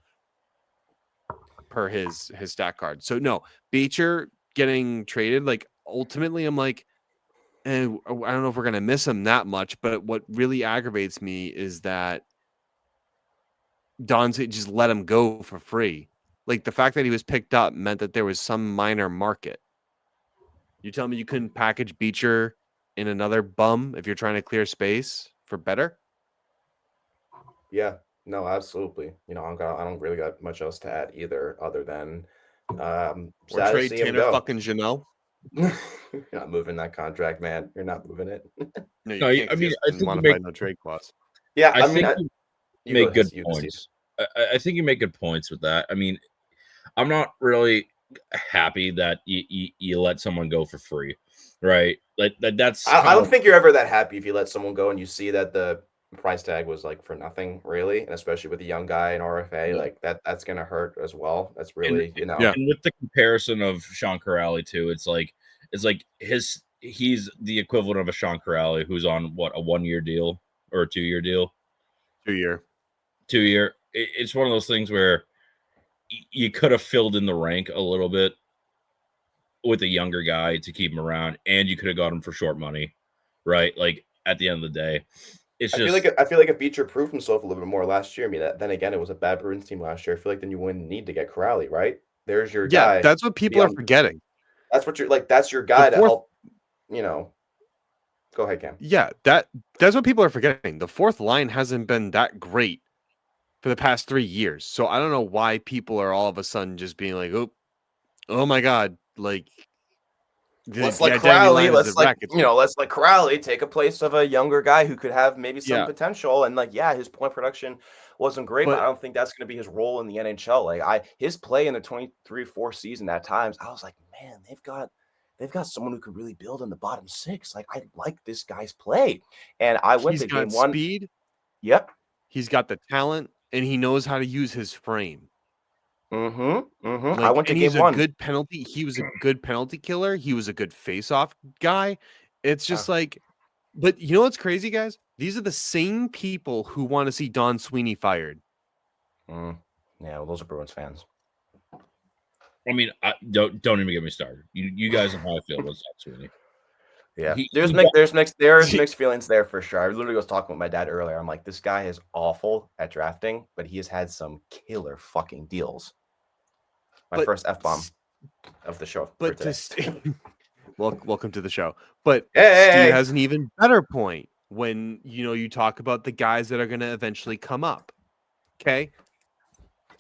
per his stat card. So no, Beecher getting traded, like ultimately I'm like, and I don't know if we're going to miss him that much, but what really aggravates me is that Don just let him go for free. Like the fact that he was picked up meant that there was some minor market. You tell me you couldn't package Beecher in another bum if you're trying to clear space for better? Yeah, no, absolutely. You know, I don't really got much else to add either, other than Or sad to trade see him Tanner go. fucking Janelle? You're not moving that contract, man. You're not moving it. No, you No, can't. I mean, I think you modified no trade clause. Yeah, I think you make good Steve. points. I think you make good points with that. I mean, I'm not really happy that you let someone go for free, right? Like that's. I don't think you're ever that happy if you let someone go and you see that the price tag was like for nothing, really, and especially with a young guy in RFA, like that's gonna hurt as well. That's really, you know. Yeah. And with the comparison of Sean Corrali too, it's like he's the equivalent of a Sean Corrali who's on what, a 1-year deal or a 2-year deal? 2-year. 2-year. It's one of those things where you could have filled in the rank a little bit with a younger guy to keep him around, and you could have got him for short money, right? Like at the end of the day, it's just. I feel like if Beecher proved himself a little bit more last year. I mean, then again, it was a bad Bruins team last year. I feel like then you wouldn't need to get Corrali, right? There's your guy. Yeah, that's what people are forgetting. That's what you're like. That's your guy to help. You know. Go ahead, Cam. Yeah, that's what people are forgetting. The fourth line hasn't been that great for the past 3 years. So I don't know why people are all of a sudden just being like, oh my God, like let's let Corrali, let's let Corrali take a place of a younger guy who could have maybe some potential. And like, yeah, his point production wasn't great, but I don't think that's going to be his role in the NHL. Like his play in the 23-4 season at times, I was like, man, they've got someone who could really build in the bottom six. Like I like this guy's play. And I went to game one. Speed. Yep. He's got the talent and he knows how to use his frame. Like, I went to game one. He was a good penalty killer. He was a good face-off guy. It's just like, but you know what's crazy, guys? These are the same people who want to see Don Sweeney fired. Yeah, well, those are Bruins fans. I mean, don't even get me started. You guys know how I feel about Don Sweeney. Yeah, there's mixed feelings there for sure. I literally was talking with my dad earlier. I'm like, this guy is awful at drafting, but he has had some killer fucking deals. My first F-bomb of the show. But welcome to the show. But Steve has an even better point when you talk about the guys that are going to eventually come up. Okay,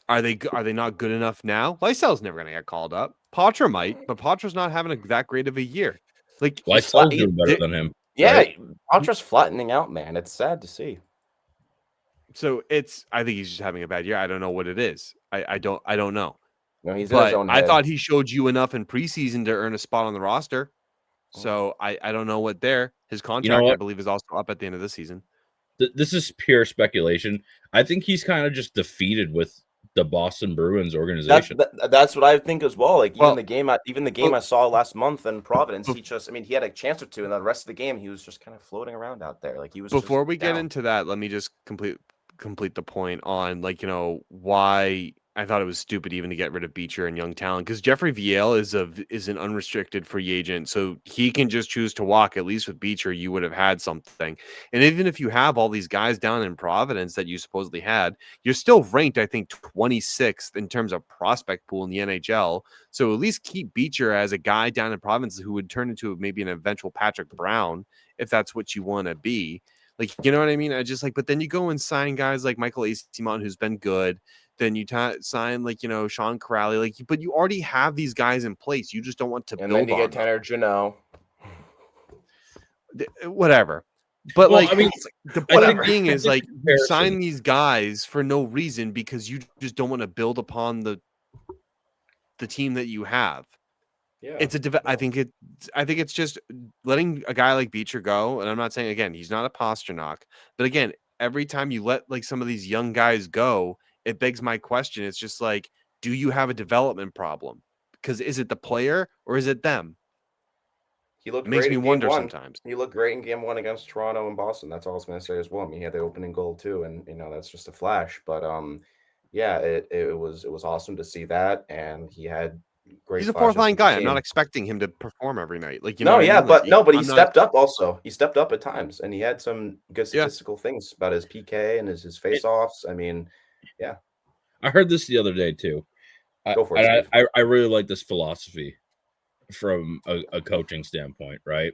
are they not good enough now? Lysel's never going to get called up. Poitras might, but Poitra's not having that great of a year. Like Lysel's doing better than him. Yeah, right? Poitra's flattening out, man. It's sad to see. So I think he's just having a bad year. I don't know what it is. I don't know. No, he's but in his own head. I thought he showed you enough in preseason to earn a spot on the roster. So I don't know what his contract, You know what? I believe, is also up at the end of the season. This is pure speculation. I think he's kind of just defeated with the Boston Bruins organization. That's what I think as well. Like Well, even the game I saw last month in Providence, he had a chance or two, and the rest of the game he was just kind of floating around out there. Like he was. Before we down. get into that, let me just complete the point on why I thought it was stupid even to get rid of Beecher and young talent, because Jeffrey Viel is an unrestricted free agent, so he can just choose to walk. At least with Beecher, you would have had something. And even if you have all these guys down in Providence that you supposedly had, you're still ranked, I think, 26th in terms of prospect pool in the NHL. So at least keep Beecher as a guy down in Providence who would turn into maybe an eventual Patrick Brown if that's what you want to be. Like, you know what I mean? I just but then you go and sign guys like Michael Eyssimont, who's been good. Then you sign Sean Corrali, but you already have these guys in place. You just don't want to build on them. And then you get Tanner Janot. Whatever. But the point being is you sign these guys for no reason because you just don't want to build upon the team that you have. Yeah, I think it's just letting a guy like Beecher go. And I'm not saying, again, he's not a Pasternak, but again, every time you let some of these young guys go, it begs my question. It's just do you have a development problem? Because is it the player or is it them? He looked it makes great me in wonder game 1. Sometimes. He looked great in game 1 against Toronto and Boston. That's all I was going to say as well. I mean, he had the opening goal too, and that's just a flash. But yeah, it was awesome to see that, and he had great. He's a fourth line guy. I'm not expecting him to perform every night. But he stepped up also. He stepped up at times, and he had some good statistical things about his PK and his face-offs. I mean, yeah. I heard this the other day too. Go for it, Steve. I really like this philosophy from a coaching standpoint, right?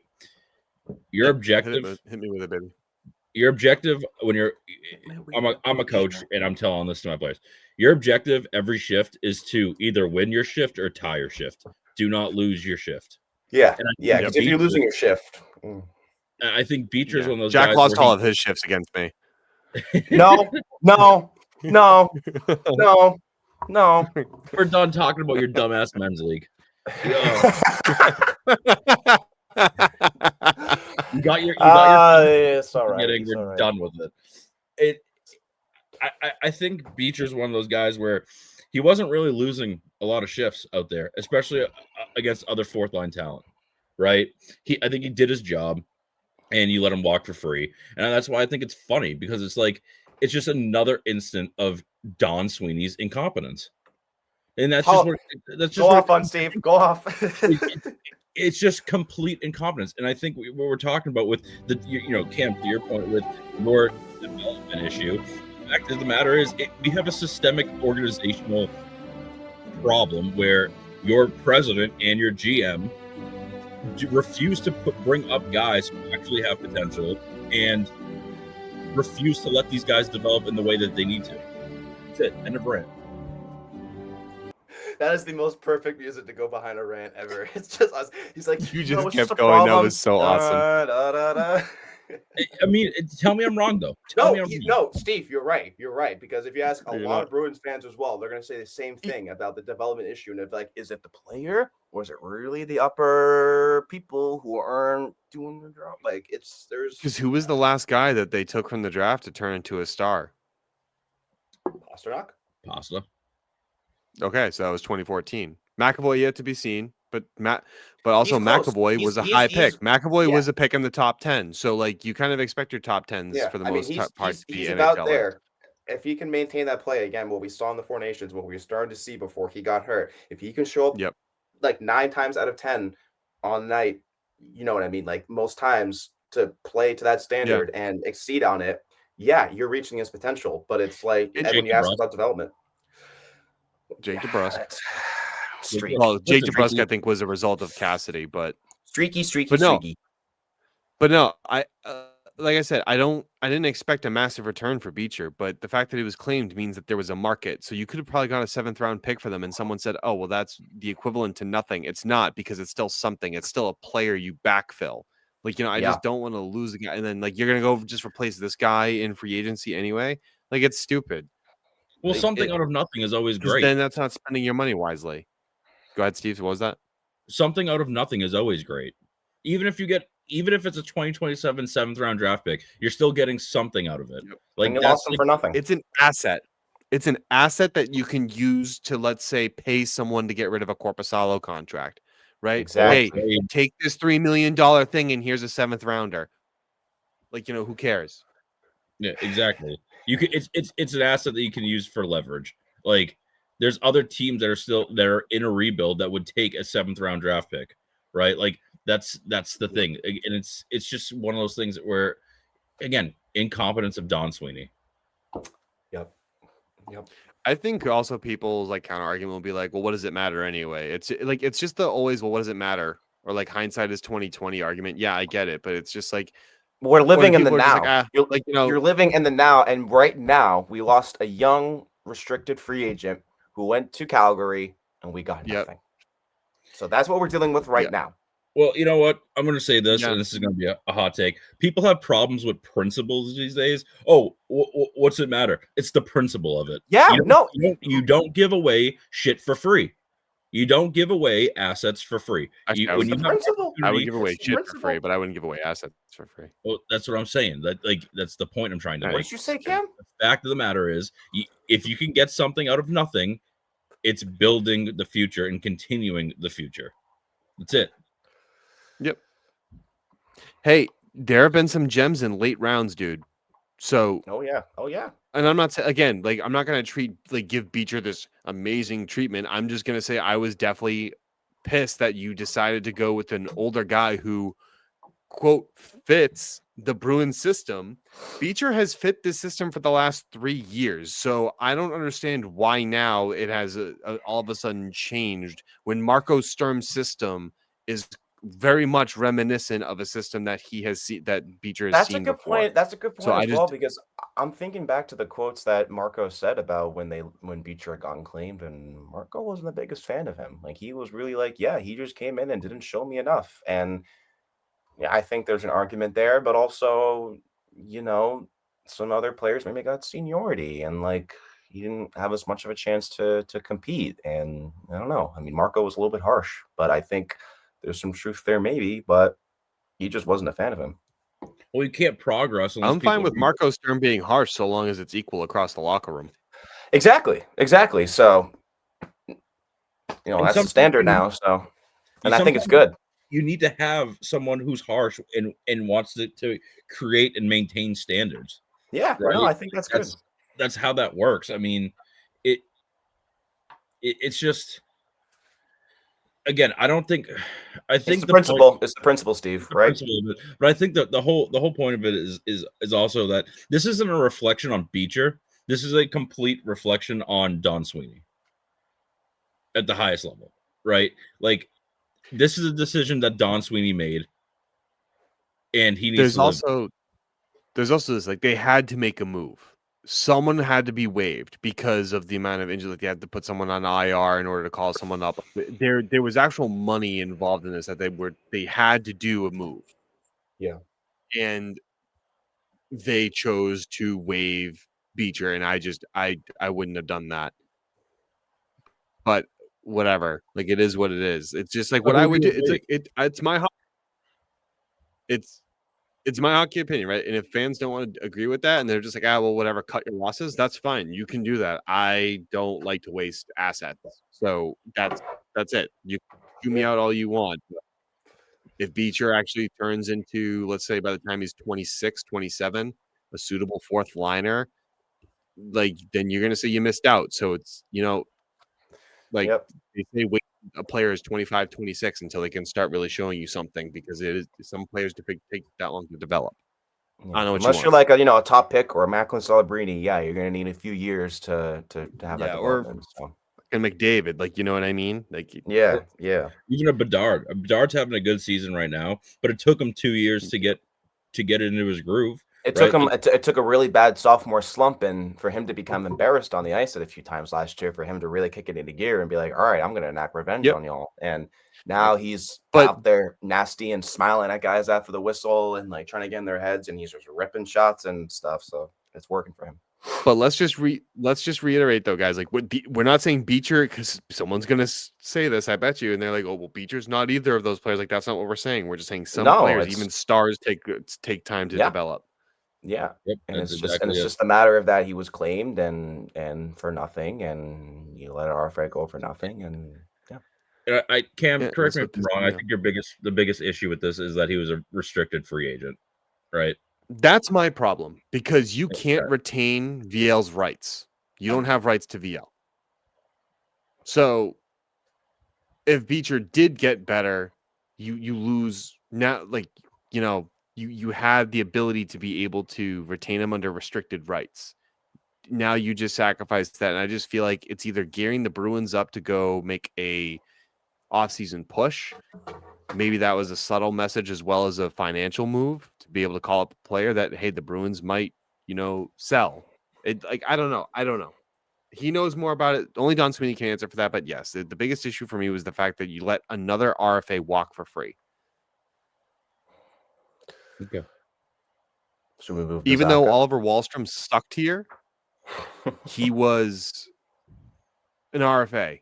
Your objective. Hit me with it, baby. Your objective when you're, I'm a coach and I'm telling this to my players. Your objective every shift is to either win your shift or tie your shift. Do not lose your shift. Yeah, because if you're losing your shift. I think Beecher is one of those Jack guys. lost all of his shifts against me. No. We're done talking about your dumbass men's league. You got your it's all right. We're done with it. I think Beecher's one of those guys where he wasn't really losing a lot of shifts out there, especially against other fourth line talent, right? I think he did his job, and you let him walk for free, and that's why I think it's funny, because it's just another instant of Don Sweeney's incompetence, and that's just go off on Steve. Go off. It's just complete incompetence, and I think what we're talking about with Cam, to your point with your development issue, the fact of the matter is we have a systemic organizational problem where your president and your GM refuse to bring up guys who actually have potential and refuse to let these guys develop in the way that they need to. That's it. End of rant. That is the most perfect music to go behind a rant ever. It's just us. He's like, you just kept going. That was so awesome. I mean, tell me I'm wrong, though. No, Steve, you're right. You're right. Because if you ask a lot of Bruins fans as well, they're going to say the same thing about the development issue. And it's like, is it the player or is it really the upper people who aren't doing the job? Because who was the last guy that they took from the draft to turn into a star? Pasternak? Pasta. Okay, so that was 2014. McAvoy yet to be seen, but also McAvoy was a high pick. McAvoy was a pick in the top 10. So you kind of expect your top 10s for the most part to be he's NHL. About there. If he can maintain that play again, what we saw in the Four Nations, what we were starting to see before he got hurt, if he can show up 9 times out of 10 on night, you know what I mean? Most times to play to that standard and exceed on it, you're reaching his potential. But it's when you ask about development. Jake DeBrusk. Well, Jake DeBrusk, I think, was a result of Cassidy, but streaky. But no, I like I said, I didn't expect a massive return for Beecher, but the fact that he was claimed means that there was a market. So you could have probably got a 7th round pick for them, and someone said, "Oh, well, that's the equivalent to nothing." It's not, because it's still something. It's still a player you backfill. I just don't want to lose the guy, and then you're gonna go just replace this guy in free agency anyway. It's stupid. Well, something out of nothing is always great. Then that's not spending your money wisely. Go ahead, Steve. What was that? Something out of nothing is always great. Even if it's a 2027 7th round draft pick, you're still getting something out of it. Yep. Like, you lost them for nothing. It's an asset. It's an asset that you can use to, let's say, pay someone to get rid of a Korpisalo contract, right? Exactly. Hey, take this $3 million thing and here's a 7th rounder. Like, who cares? Yeah, exactly. You can. It's an asset that you can use for leverage. Like, there's other teams that are in a rebuild that would take a 7th round draft pick, right? Like, that's the thing, and it's just one of those things where, again, incompetence of Don Sweeney. Yep. I think also people's like counter argument will be like, well, what does it matter anyway? It's like it's just the always, well, what does it matter? Or like hindsight is 2020 argument. Yeah, I get it, but it's just like We're living in the people are just now. like, You're living in the now, and right now we lost a young restricted free agent who went to Calgary, and we got nothing. So that's what we're dealing with right now. Well, you know what? I'm going to say this, Yeah. and this is going to be a hot take. People have problems with principles these days. Oh, what's it matter? It's the principle of it. Yeah, you don't give away shit for free. You don't give away assets for free. Actually, I would give away shit for free, but I wouldn't give away assets for free. Well, that's what I'm saying. That's the point I'm trying to make. What did you say, Cam? The fact of the matter is, if you can get something out of nothing, it's building the future and continuing the future. That's it. Yep. Hey, there have been some gems in late rounds, dude. So, oh yeah. And I'm not saying, again, like, I'm not going to give Beecher this amazing treatment. I'm just going to say I was definitely pissed that you decided to go with an older guy who, quote, fits the Bruins system. Beecher has fit this system for the last 3 years. So I don't understand why now it has all of a sudden changed when Marco Sturm's system is very much reminiscent of a system that he has seen, that Beecher has seen before. That's a good point well, because I'm thinking back to the quotes that Marco said about when Beecher had gotten claimed, and Marco wasn't the biggest fan of him. Like, he was really like, yeah, he just came in and didn't show me enough. And yeah, I think there's an argument there, but also, some other players maybe got seniority and like he didn't have as much of a chance to compete. And I don't know. I mean, Marco was a little bit harsh, but I think there's some truth there maybe, but he just wasn't a fan of him. Well, you can't progress. I'm fine with Marco Sturm being harsh so long as it's equal across the locker room. Exactly. So, that's the standard now. So, and I think it's good. You need to have someone who's harsh and wants to create and maintain standards. Yeah, right? No, I think that's good. That's how that works. I mean, it's just, again, I think it's the principle. It's the principle, Steve. Right? But I think that the whole point of it is also that this isn't a reflection on Beecher. This is a complete reflection on Don Sweeney at the highest level, right? Like, this is a decision that Don Sweeney made, and he needs. There's also this, like, they had to make a move. Someone had to be waived because of the amount of injury. Like, they had to put someone on IR in order to call someone up. There was actual money involved in this that they had to do a move. Yeah, and they chose to waive Beecher, and I wouldn't have done that. But whatever, like, it is what it is. It's just like what I would do. It's like it's my it's my hockey opinion, right? And if fans don't want to agree with that and they're just like, well, whatever, cut your losses, that's fine. You can do that. I don't like to waste assets. So that's it. You chew me out all you want. If Beecher actually turns into, let's say by the time he's 26, 27, a suitable fourth liner, like, then you're going to say you missed out. So it's, like, they say wait a player is 25, 26 until they can start really showing you something, because some players take that long to develop. Yeah. I know unless you're like a top pick or a Macklin Celebrini, you're going to need a few years to have that development. And McDavid, like, you know what I mean? Like, yeah. Even a Bedard. Bedard's having a good season right now, but it took him 2 years to get into his groove. It took him. It took a really bad sophomore slump, and for him to become embarrassed on the ice a few times last year, for him to really kick it into gear and be like, "All right, I'm going to enact revenge on y'all." And now he's out there nasty and smiling at guys after the whistle and like trying to get in their heads, and he's just ripping shots and stuff. So it's working for him. But let's just reiterate though, guys. Like we're not saying Beecher because someone's gonna say this, I bet you, and they're like, "Oh, well, Beecher's not either of those players." Like that's not what we're saying. We're just saying some No, players, it's even stars, take time to yeah, develop. yeah. Yep, And that's it's exactly it. just a matter of that he was claimed and for nothing, and you let RFA go for nothing, and yeah. Cam, Yeah, correct that's me what if I'm this. wrong. I Yeah. think the biggest issue with this is that he was a restricted free agent, right? That's my problem because you can't Okay. retain VL's rights. You don't have rights to VL. So if Beecher did get better, you lose now. Like you had the ability to be able to retain him under restricted rights. Now you just sacrificed that, and I just feel like it's either gearing the Bruins up to go make a offseason push. Maybe that was a subtle message as well as a financial move to be able to call up a player that, hey, the Bruins might, sell. It like I don't know. He knows more about it. Only Don Sweeney can answer for that. But yes, the biggest issue for me was the fact that you let another RFA walk for free. Okay. Should we move? To Even though Zaka? Oliver Wahlstrom sucked here, he was an RFA,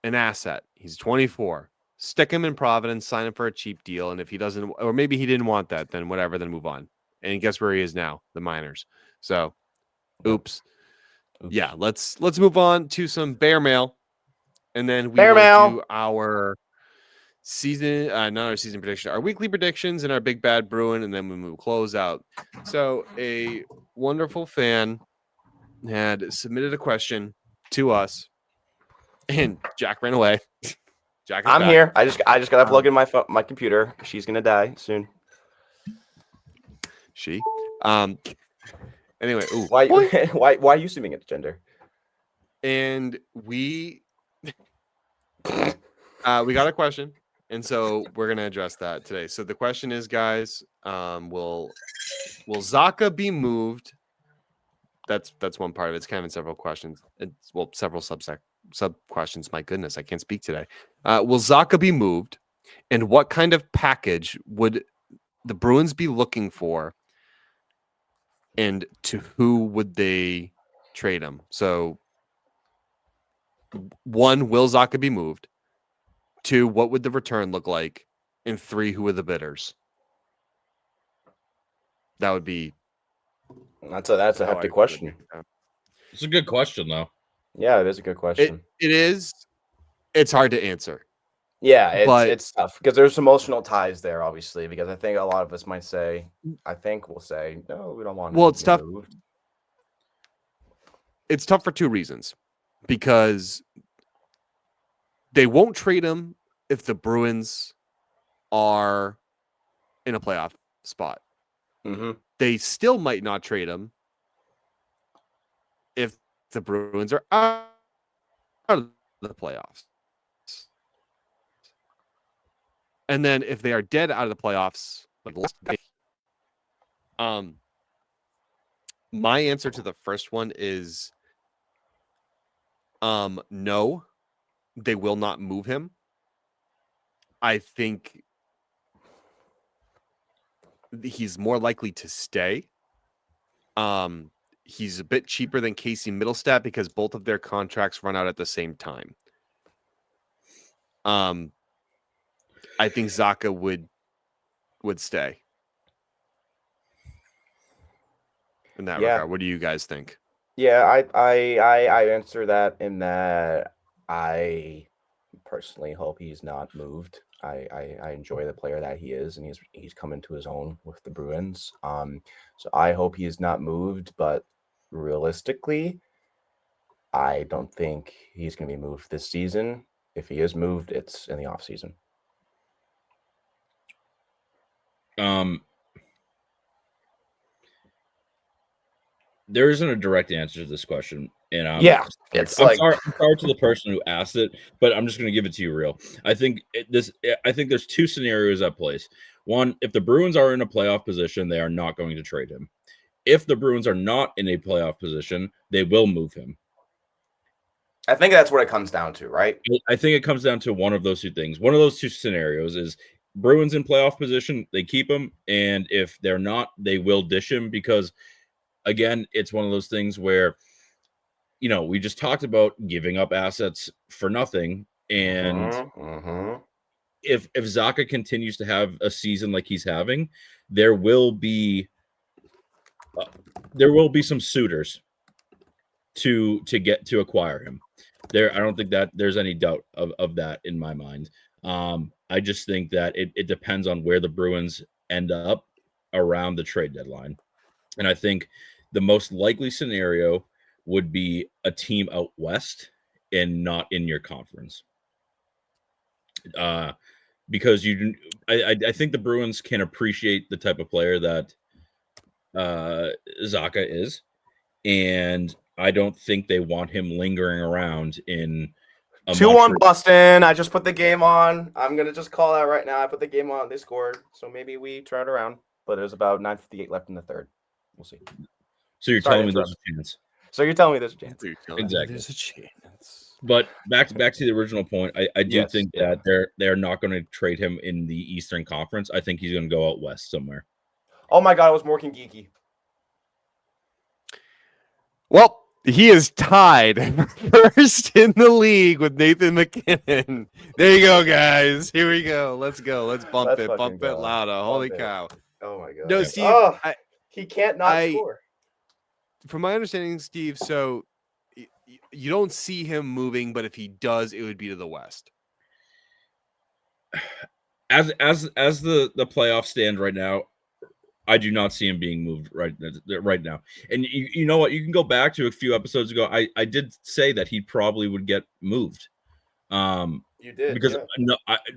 an asset. He's 24. Stick him in Providence, sign him for a cheap deal. And if he doesn't, or maybe he didn't want that, then whatever, then move on. And guess where he is now? The minors. So, oops. Yeah, let's move on to some bear mail. And then we Bear will mail. do our season, not our season prediction, our weekly predictions and our big bad Bruin, and then we will close out. So a wonderful fan had submitted a question to us, and Jack ran away. Jack is I'm back. here. I just gotta plug in my computer. She's gonna die soon. She. Anyway, ooh, Why boing. why are you assuming it's gender? And we got a question, and so we're gonna address that today. So the question is, guys, will Zaka be moved? That's one part of it. It's kind of in several questions. It's several sub questions. My goodness, I can't speak today. Will Zaka be moved? And what kind of package would the Bruins be looking for? And to who would they trade him? So 1, will Zaka be moved? 2, what would the return look like? And 3, who are the bidders? That would be. That's a hefty question. It's a good question, though. Yeah, it is a good question. It is. It's hard to answer. Yeah, it's tough because there's emotional ties there, obviously. Because I think a lot of us might say, we'll say, no, we don't want. Well, it's tough. Moved. It's tough for 2 reasons, because they won't trade him if the Bruins are in a playoff spot. Mm-hmm. They still might not trade him if the Bruins are out of the playoffs. And then if they are dead out of the playoffs, my answer to the first one is no, they will not move him. I think he's more likely to stay. He's a bit cheaper than Casey Middlestat because both of their contracts run out at the same time. I think Zaka would stay. In that regard, what do you guys think? Yeah, I answer that in that I personally hope he's not moved. I enjoy the player that he is, and he's come into his own with the Bruins. So I hope he is not moved, but realistically, I don't think he's going to be moved this season. If he is moved, it's in the off season. There isn't a direct answer to this question, and I'm sorry to the person who asked it, but I'm just going to give it to you real. I think there's 2 scenarios at place. One, if the Bruins are in a playoff position, they are not going to trade him. If the Bruins are not in a playoff position, they will move him. I think that's what it comes down to, right? I think it comes down to one of those 2 things. One of those 2 scenarios is Bruins in playoff position, they keep him, and if they're not, they will dish him, because again, it's one of those things where, we just talked about giving up assets for nothing. And if Zacha continues to have a season like he's having, there will be some suitors to get to acquire him. I don't think that there's any doubt of that in my mind. I just think that it depends on where the Bruins end up around the trade deadline. And I think the most likely scenario would be a team out west and not in your conference. Because I think the Bruins can appreciate the type of player that Zacha is, and I don't think they want him lingering around in a 2-1 Boston. I just put the game on. I'm gonna just call that right now. I put the game on. They scored, so maybe we turn it around. But there's about 9:58 left in the third. We'll see. So you're telling me there's a chance? So you're telling me there's a chance? Exactly. There's a chance. But back to the original point, I do think that they're not going to trade him in the Eastern Conference. I think he's going to go out west somewhere. Oh my God, I was working geeky. Well, he is tied first in the league with Nathan McKinnon. There you go, guys. Here we go. Let's go. Let's bump it. Bump it louder. Holy cow. Oh my God. No, Steve. He can't not score. From my understanding, Steve, so you don't see him moving, but if he does, it would be to the west. As the playoffs stand right now, I do not see him being moved right now. And you know what? You can go back to a few episodes ago. I did say that he probably would get moved. You did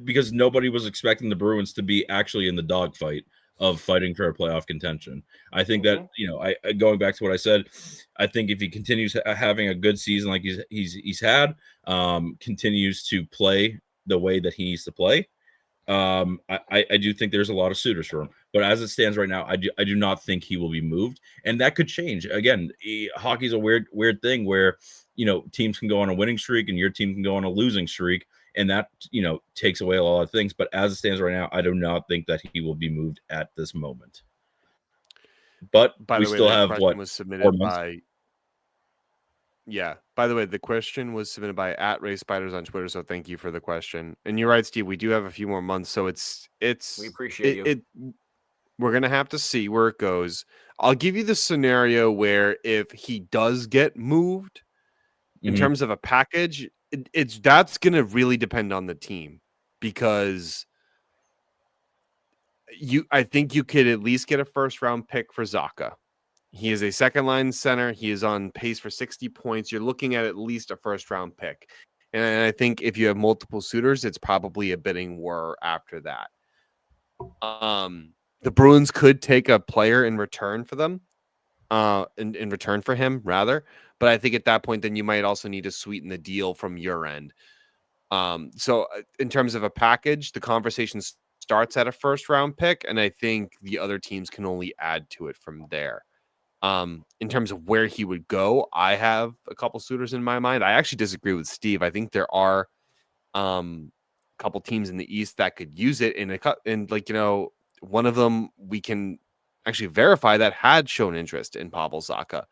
because nobody was expecting the Bruins to be actually in the dogfight of fighting for a playoff contention. I think that going back to what I said, I think if he continues having a good season like he's had, continues to play the way that he needs to play, I do think there's a lot of suitors for him. But as it stands right now, I do not think he will be moved, and that could change. Again, hockey's a weird thing where teams can go on a winning streak and your team can go on a losing streak, and that takes away a lot of things. But as it stands right now, I do not think that he will be moved at this moment. But we still have what was submitted by. Yeah. By the way, the question was submitted by @RaySpiders on Twitter. So thank you for the question. And you're right, Steve. We do have a few more months, so we appreciate you. We're gonna have to see where it goes. I'll give you the scenario where if he does get moved, in terms of a package, that's gonna really depend on the team, because I think you could at least get a first round pick for Zacha. He is a second line center. He is on pace for 60 points. You're looking at least a first round pick. And I think if you have multiple suitors, it's probably a bidding war after that. The Bruins could take a player in return for them, in return for him, rather. But I think at that point, then you might also need to sweeten the deal from your end. So in terms of a package, the conversation starts at a first round pick, and I think the other teams can only add to it from there. In terms of where he would go, I have a couple suitors in my mind. I actually disagree with Steve. I think there are a couple teams in the East that could use it, and one of them we can actually verify that had shown interest in Pavel Zacha,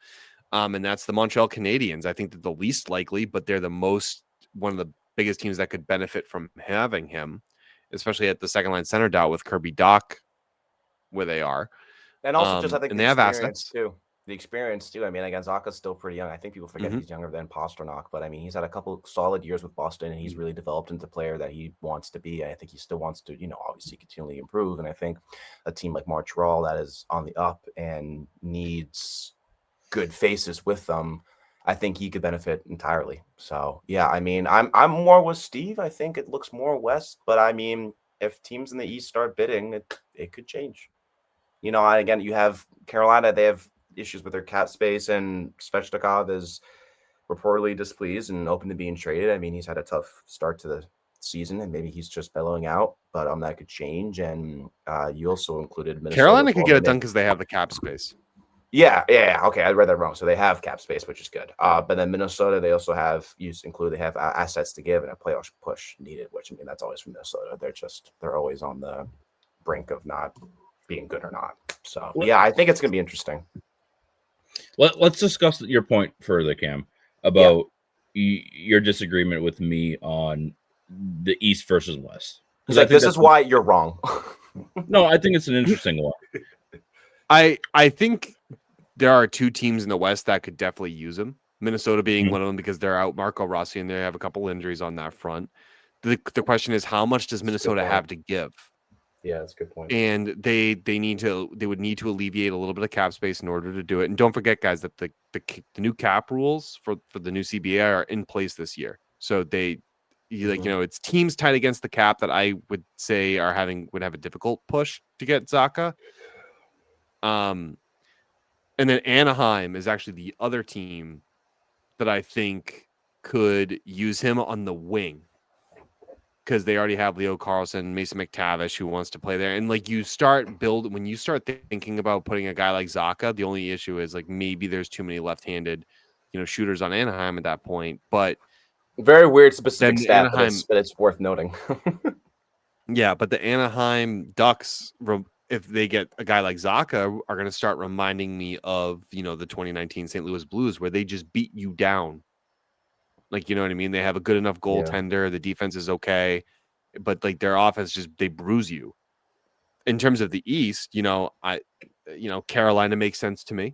and that's the Montreal Canadiens. I think they're the least likely, but they're one of the biggest teams that could benefit from having him, especially at the second line center dot with Kirby Dach where they are. And also just I think they have assets too. The experience too. I mean, again, Zacha's still pretty young. I think people forget he's younger than Pastrnak, but I mean, he's had a couple solid years with Boston, and he's really developed into the player that he wants to be. I think he still wants to, obviously continually improve. And I think a team like Montreal that is on the up and needs good faces with them, I think he could benefit entirely. So yeah, I mean, I'm more with Steve. I think it looks more west, but I mean, if teams in the East start bidding, it could change. Again, you have Carolina, they have issues with their cap space, and Svechnikov is reportedly displeased and open to being traded. I mean, he's had a tough start to the season, and maybe he's just bellowing out, but that could change. And you also included Minnesota. Carolina could get it done because they have the cap space. Yeah. Okay, I read that wrong. So they have cap space, which is good. But then Minnesota, they also have they have assets to give and a playoff push needed, which, I mean, that's always from Minnesota. They're always on the brink of not being good or not. So yeah, I think it's going to be interesting. Let's discuss your point further, Cam, about your disagreement with me on the East versus West. He's like, this is why you're wrong. No, I think it's an interesting one. I think there are two teams in the West that could definitely use him. Minnesota being one of them because they're out Marco Rossi and they have a couple injuries on that front. The question is, how much does Minnesota have to give? Yeah, that's a good point. And they would need to alleviate a little bit of cap space in order to do it. And don't forget, guys, that the new cap rules for the new CBA are in place this year. So it's teams tied against the cap that I would say would have a difficult push to get Zacha. And then Anaheim is actually the other team that I think could use him on the wing because they already have Leo Carlson, Mason McTavish, who wants to play there. And when you start thinking about putting a guy like Zacha, the only issue is maybe there's too many left-handed, shooters on Anaheim at that point. But very weird specific stat, Anaheim, but it's worth noting. Yeah, but the Anaheim Ducks, if they get a guy like Zacha, are going to start reminding me of, the 2019 St. Louis Blues where they just beat you down. You know what I mean? They have a good enough goaltender. Yeah. The defense is okay, but their offense they bruise you. In terms of the East, Carolina makes sense to me.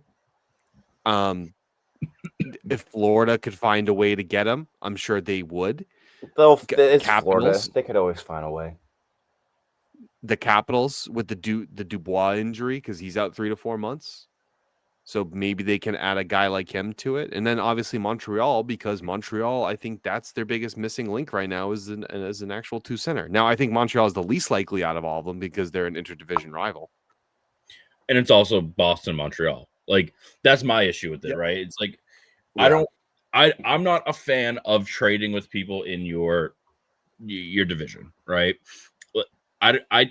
If Florida could find a way to get him, I'm sure they would. It's Florida. They could always find a way. The Capitals with the Dubois injury because he's out 3 to 4 months. So maybe they can add a guy like him to it. And then obviously Montreal, because Montreal, I think that's their biggest missing link right now is an actual 2 center. Now, I think Montreal is the least likely out of all of them because they're an interdivision rival. And it's also Boston, Montreal. That's my issue with it, right? It's I'm not a fan of trading with people in your division, right? I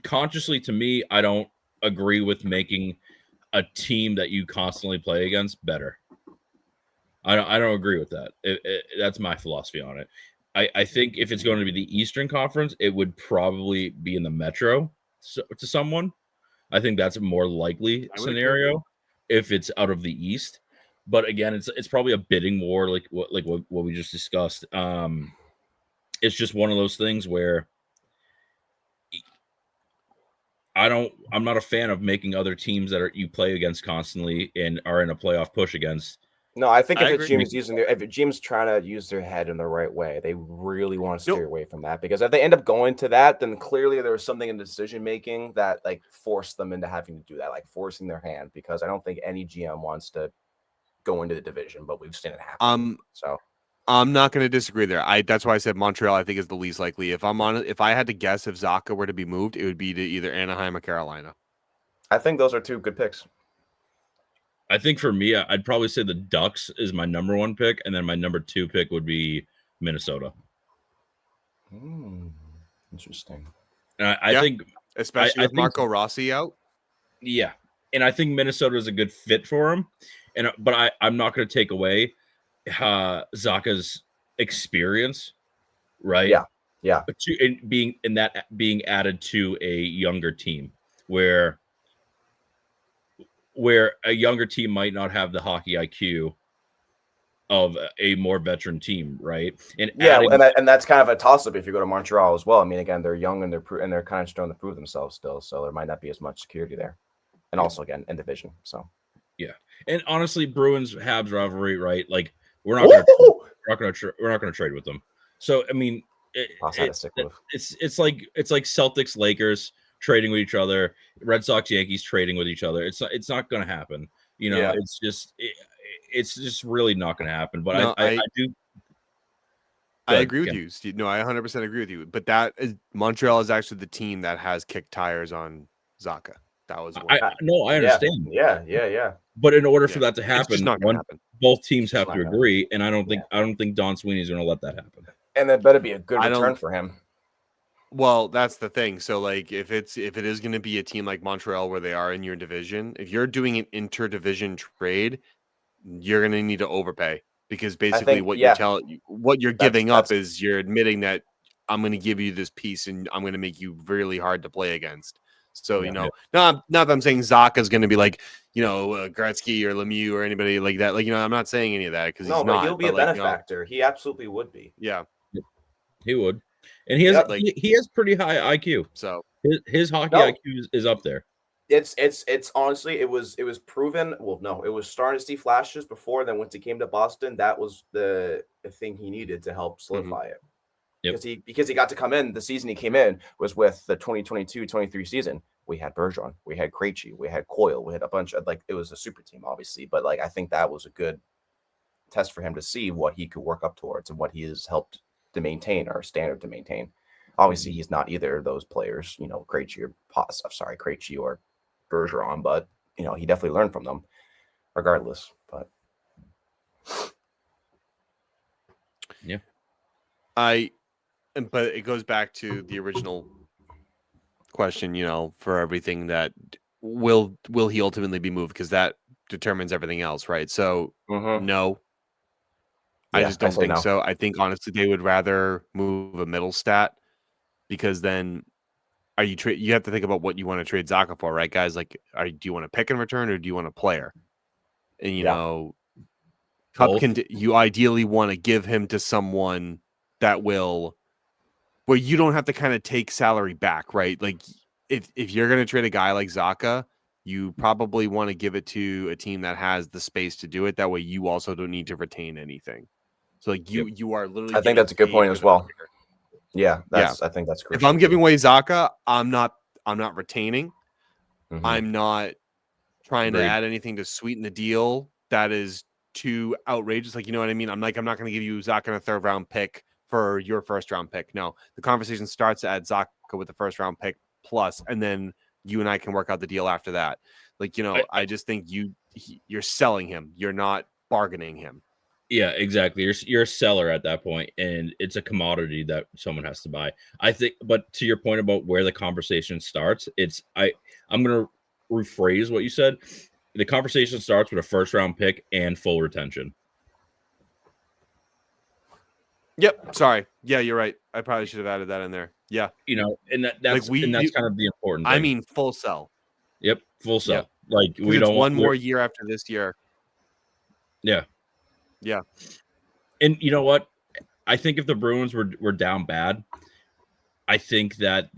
consciously, to me, I don't agree with making a team that you constantly play against better. I don't agree with that. That's my philosophy on it. I think if it's going to be the Eastern Conference, it would probably be in the Metro to someone. I think that's a more likely scenario if it's out of the East. But again, it's probably a bidding war, like what we just discussed. It's just one of those things where I'm not a fan of making other teams that you play against constantly and are in a playoff push against. No, I think if a team's trying to use their head in the right way, they really want to steer away from that, because if they end up going to that, then clearly there was something in decision making that forced them into having to do that, forcing their hand, because I don't think any GM wants to go into the division, but we've seen it happen. So I'm not going to disagree there. That's why I said Montreal, I think, is the least likely. If I had to guess if Zacha were to be moved, it would be to either Anaheim or Carolina. I think those are 2 good picks. I think for me, I'd probably say the Ducks is my number 1 pick, and then my number 2 pick would be Minnesota. Interesting. And I think, especially with Marco Rossi out. Yeah, and I think Minnesota is a good fit for him. But I'm not going to take away Zacha's experience, right? Yeah. Being added to a younger team where a younger team might not have the hockey IQ of a more veteran team, right? And that's kind of a toss-up if you go to Montreal as well. I mean, again, they're young and they're kind of starting to prove themselves still, so there might not be as much security there, and also again in division. So yeah, and honestly, Bruins Habs rivalry, right? We're not going to trade with them. So I mean, it's like Celtics Lakers trading with each other, Red Sox Yankees trading with each other. It's not going to happen. It's just really not going to happen. But no, I do. I agree with you, Steve. No, I 100% agree with you. But Montreal is actually the team that has kicked tires on Zacha. That was I understand. Yeah. But in order for that to happen, happen. Both teams have to agree, and I don't think Don Sweeney's going to let that happen. And that better be a good return for him. Well, that's the thing. So, if it is going to be a team like Montreal where they are in your division, if you're doing an interdivision trade, you're going to need to overpay, because basically what you're giving up is you're admitting that I'm going to give you this piece and I'm going to make you really hard to play against. So, not that I'm saying Zaka's going to be like, Gretzky or Lemieux or anybody like that. Like, I'm not saying any of that because he's not. He'll be a benefactor. He absolutely would be. Yeah. He would. And he has he has pretty high IQ. So his hockey IQ is up there. It's honestly, it was proven. Well, no, it was starting to see flashes before. Then once he came to Boston, that was the thing he needed to help solidify it. Because he got to come in. The season he came in was with the 2022-23 season. We had Bergeron, we had Krejci, we had Coyle, we had a bunch of it was a super team, obviously. But I think that was a good test for him to see what he could work up towards and what he has helped to maintain or standard to maintain. Obviously, he's not either of those players, Krejci or Bergeron, but he definitely learned from them regardless. But yeah, but it goes back to the original question, for everything that will he ultimately be moved, because that determines everything else, right? So no, I just don't think so. I think honestly they would rather move a middle stat, because then you have to think about what you want to trade Zaka for, right, guys? Like, do you want a pick in return or do you want a player? And you ideally want to give him to someone that will, where you don't have to kind of take salary back, right? Like, if you're going to trade a guy like Zaka, you probably want to give it to a team that has the space to do it. That way, you also don't need to retain anything. So, you are literally. I think that's a good point as well. Yeah, I think that's crucial. If I'm giving away Zaka, I'm not retaining. I'm not trying to add anything to sweeten the deal that is too outrageous. Like, you know what I mean? I'm not going to give you Zaka in a 3rd round pick for your 1st round pick. No, the conversation starts to add Zaka with the 1st round pick plus, and then you and I can work out the deal after that. Like, I just think you're selling him. You're not bargaining him. Yeah, exactly. You're a seller at that point, and it's a commodity that someone has to buy. I think, but to your point about where the conversation starts, I'm going to rephrase what you said. The conversation starts with a 1st round pick and full retention. Yep. Sorry. Yeah, you're right. I probably should have added that in there. Yeah. And that's kind of the important thing. I mean, full sell. Yep, full sell. Yep. Like, we don't want more year after this year. Yeah. Yeah. And you know what? I think if the Bruins were down bad, I think that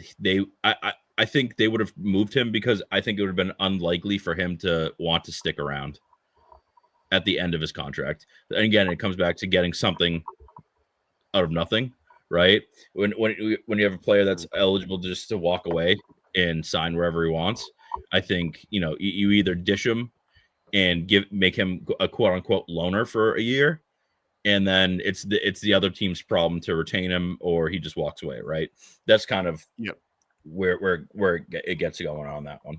I think they would have moved him, because I think it would have been unlikely for him to want to stick around at the end of his contract. And again, it comes back to getting something out of nothing, right? When you have a player that's eligible just to walk away and sign wherever he wants, I think you either dish him and make him a quote unquote loaner for a year, and then it's the other team's problem to retain him, or he just walks away, right? That's kind of where it gets going on that one.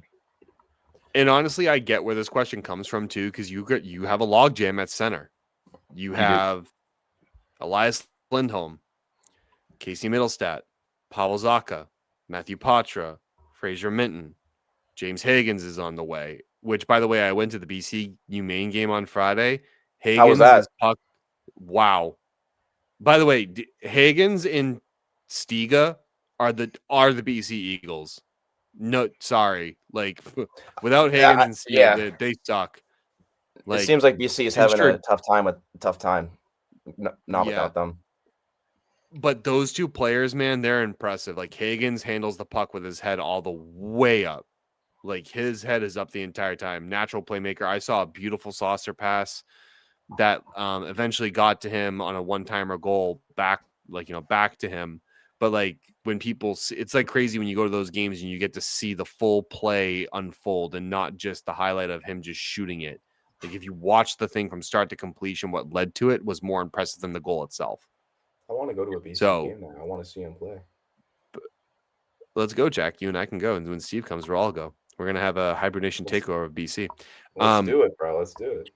And honestly, I get where this question comes from too, because you have a logjam at center. You have Elias Lindholm, Casey Middlestat, Pavel Zacha, Matthew Patra, Fraser Minton, James Higgins is on the way. Which, by the way, I went to the BC Maine game on Friday. Higgins, how was that? Puck. Wow. By the way, Higgins and Stiga are the BC Eagles. No, sorry. Like, without Higgins and Stiga, they suck. It seems like BC is having a tough time. Not without them. But those two players, man, they're impressive. Like, Higgins handles the puck with his head all the way up. Like, his head is up the entire time. Natural playmaker. I saw a beautiful saucer pass that eventually got to him on a one-timer goal back to him. But like, when people see, it's like crazy when you go to those games and you get to see the full play unfold and not just the highlight of him just shooting it. Like, if you watch the thing from start to completion, what led to it was more impressive than the goal itself. I want to go to a BC game now. I want to see him play. Let's go, Jack. You and I can go, and when Steve comes, we'll all go. We're gonna have a HiBruiNation takeover of BC. Let's do it, bro. Let's do it.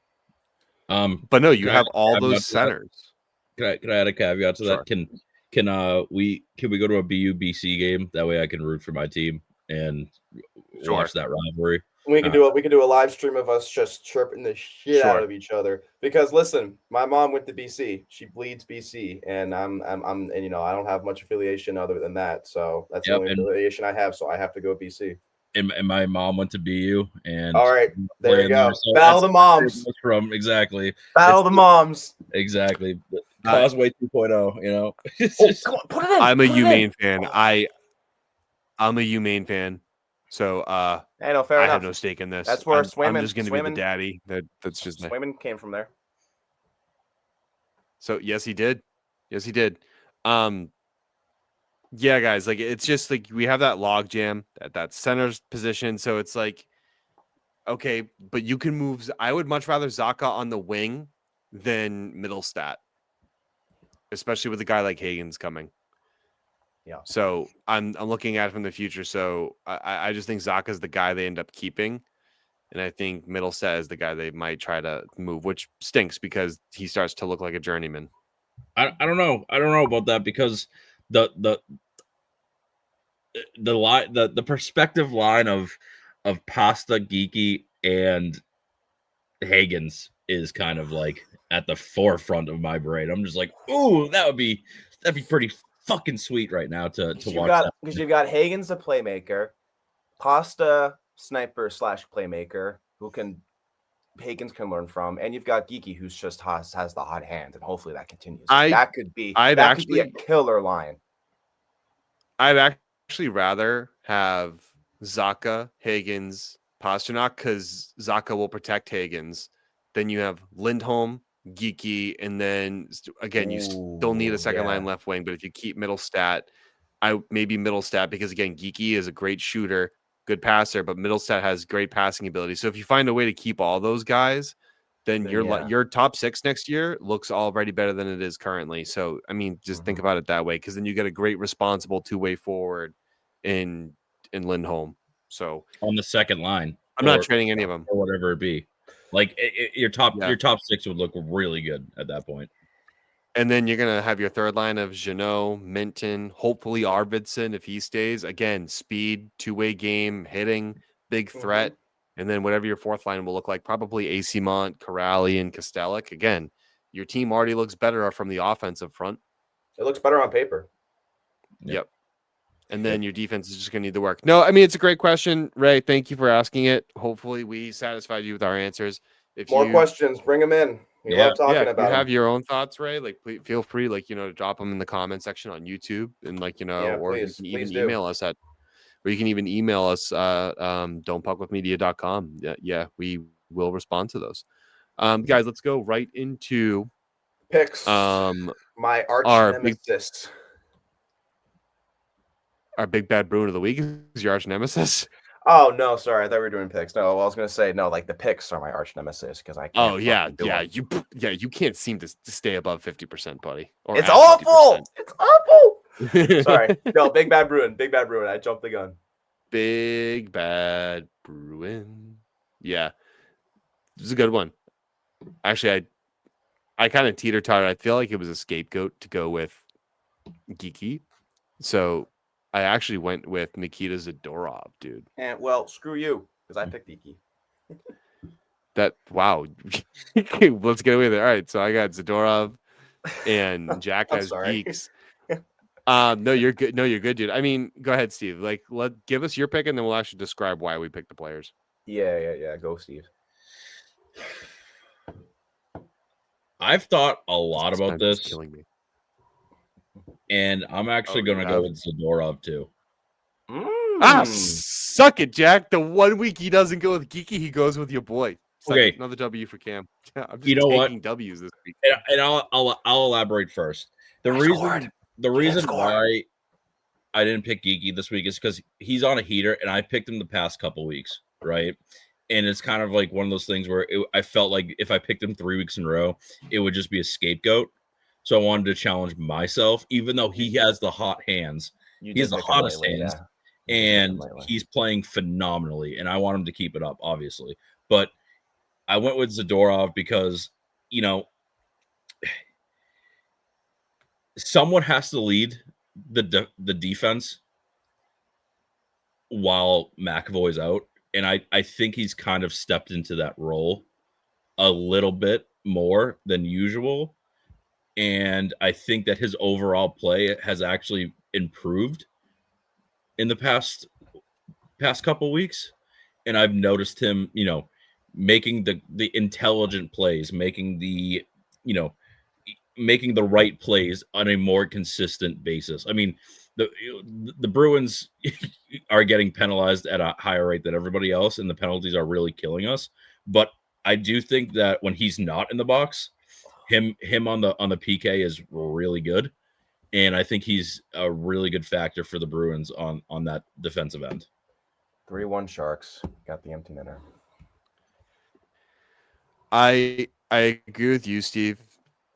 But no, you have all those centers. Can I add a caveat to that? Sure. Can we go to a BC game? That way I can root for my team and watch that rivalry. We can do a live stream of us just chirping the shit out of each other. Because listen, my mom went to BC. She bleeds BC, and I'm I don't have much affiliation other than that. So that's the only affiliation I have. So I have to go BC. and my mom went to BU, and All right, there you playing go. So Battle that's the moms. from exactly. Battle the moms. Exactly. Causeway 2.0. You know. Oh, come on, put it in. I'm a put it in. UMaine fan. I'm a UMaine fan. So Hey, no, fair I enough. have no stake in this. That's where I'm just going to be the daddy. That's just Swayman came from there. So yes, he did. Yes, he did. Yeah, guys, like it's just like we have that log jam at that center's position. So it's like, okay, but you can move. I would much rather Zaka on the wing than Middlestat, especially with a guy like Hagen's coming. Yeah. So I'm looking at it from the future. So I just think Zaka's the guy they end up keeping. And I think Middlestat is the guy they might try to move, which stinks because he starts to look like a journeyman. I don't know. I don't know about that because the line the perspective line of Pasta, Geeky, and Hagen's is kind of like at the forefront of my brain. I'm just like, ooh, that'd be pretty fucking sweet right now to watch that. Because you've got Hagen's the playmaker, Pasta sniper / playmaker Hagen's can learn from, and you've got Geeky who's just has the hot hand, and hopefully that continues. That could be a killer line. I'd actually rather have Zaka, Hagen's, Pasternak because Zaka will protect Hagen's. Then you have Lindholm, Geeky, and then again you still need a second line left wing. But if you keep Middlestat, maybe Middlestat because again Geeky is a great shooter, good passer, but Middlestat has great passing ability. So if you find a way to keep all those guys, then your top 6 next year looks already better than it is currently. So I mean, just think about it that way because then you get a great responsible 2-way forward in Lindholm. So on the second line, I'm not trading any of them or whatever it be. Like your top 6 would look really good at that point. And then you're going to have your third line of Jeannot, Minton, hopefully Arvidsson if he stays. Again, speed, 2-way game, hitting, big threat. And then whatever your fourth line will look like, probably AC Mont, Corrali, and Kostelic. Again, your team already looks better from the offensive front. It looks better on paper. Yep. And then your defense is just going to need the work. No, I mean, it's a great question, Ray. Thank you for asking it. Hopefully we satisfied you with our answers. If More questions, bring them in. We love talking about you have your own thoughts, Ray, like please feel free, like, to drop them in the comment section on YouTube and or you can even email us don'tpuckwithmedia.com. Yeah, we will respond to those. Guys, let's go right into picks. My arch nemesis. Our big bad Bruin of the week is your arch nemesis. Oh no, sorry. I thought we were doing picks. No, I was gonna say no. Like the picks are my arch nemesis because I can't. You can't seem to stay above 50%, buddy. It's awful. 50%. It's awful. Sorry, no, big bad Bruin. I jumped the gun. Big bad Bruin. Yeah, this is a good one. Actually, I kind of teeter-totter. I feel like it was a scapegoat to go with Geeky, so I actually went with Nikita Zadorov, dude. And well, screw you, because I picked Geeky. Wow. Let's get away with it. All right, so I got Zadorov, and Jack has Geeks. No, you're good. No, you're good, dude. I mean, go ahead, Steve. Like, give us your pick, and then we'll actually describe why we picked the players. Yeah. Go, Steve. I've thought a lot about this. Killing me. And I'm actually going to go with Zadorov too. Suck it, Jack. The 1 week he doesn't go with Geeky, he goes with your boy. Okay, another W for Cam. I'm just taking W's this week. And I'll elaborate first. The reason why I didn't pick Geeky this week is because he's on a heater, and I picked him the past couple weeks, right? And it's kind of like one of those things where I felt like if I picked him 3 weeks in a row, it would just be a scapegoat. So I wanted to challenge myself, even though he has the hot hands. He has the hottest hands, and he's playing phenomenally, and I want him to keep it up, obviously. But I went with Zadorov because, someone has to lead the defense while McAvoy's out. And I think he's kind of stepped into that role a little bit more than usual. And I think that his overall play has actually improved in the past past couple weeks, and I've noticed him, making the intelligent plays, making the right plays on a more consistent basis. I mean, the Bruins are getting penalized at a higher rate than everybody else, and the penalties are really killing us. But I do think that when he's not in the box, him on the PK is really good, and I think he's a really good factor for the Bruins on that defensive end. 3-1 Sharks. Got the empty netter. I agree with you, Steve.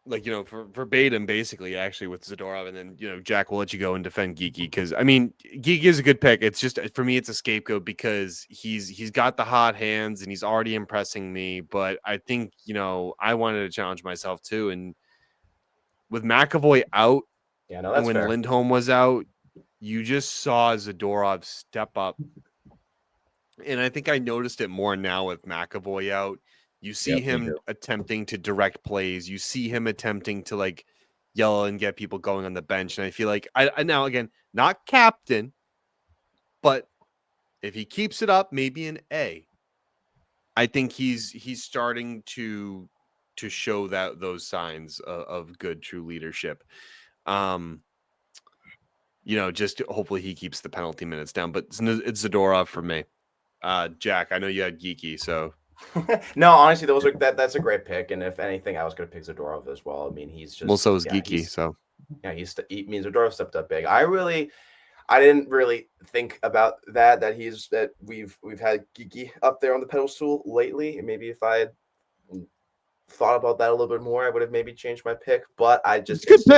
Like, for verbatim, basically, actually, with Zadorov, and then, Jack will let you go and defend Geeky, because, I mean, Geeky is a good pick. It's just, for me, it's a scapegoat because he's got the hot hands and he's already impressing me. But I think, I wanted to challenge myself too. And with McAvoy out, Yeah, no, and that's when fair. Lindholm was out, you just saw Zadorov step up. And I think I noticed it more now with McAvoy out. You see him attempting to direct plays. You see him attempting to like yell and get people going on the bench. And I feel like I now, again, not captain, but if he keeps it up, maybe an A. I think he's starting to show that those signs of good, true leadership. Just hopefully he keeps the penalty minutes down. But it's Zadorov for me. Jack, I know you had Geeky, so. No, honestly, that's a great pick, and if anything, I was going to pick Zadorov as well. I mean, he's just so is Geeky. So Zadorov stepped up big. I didn't really think about that we've had Geeky up there on the pedestal lately. And maybe if I had thought about that a little bit more, I would have maybe changed my pick. But I just it's a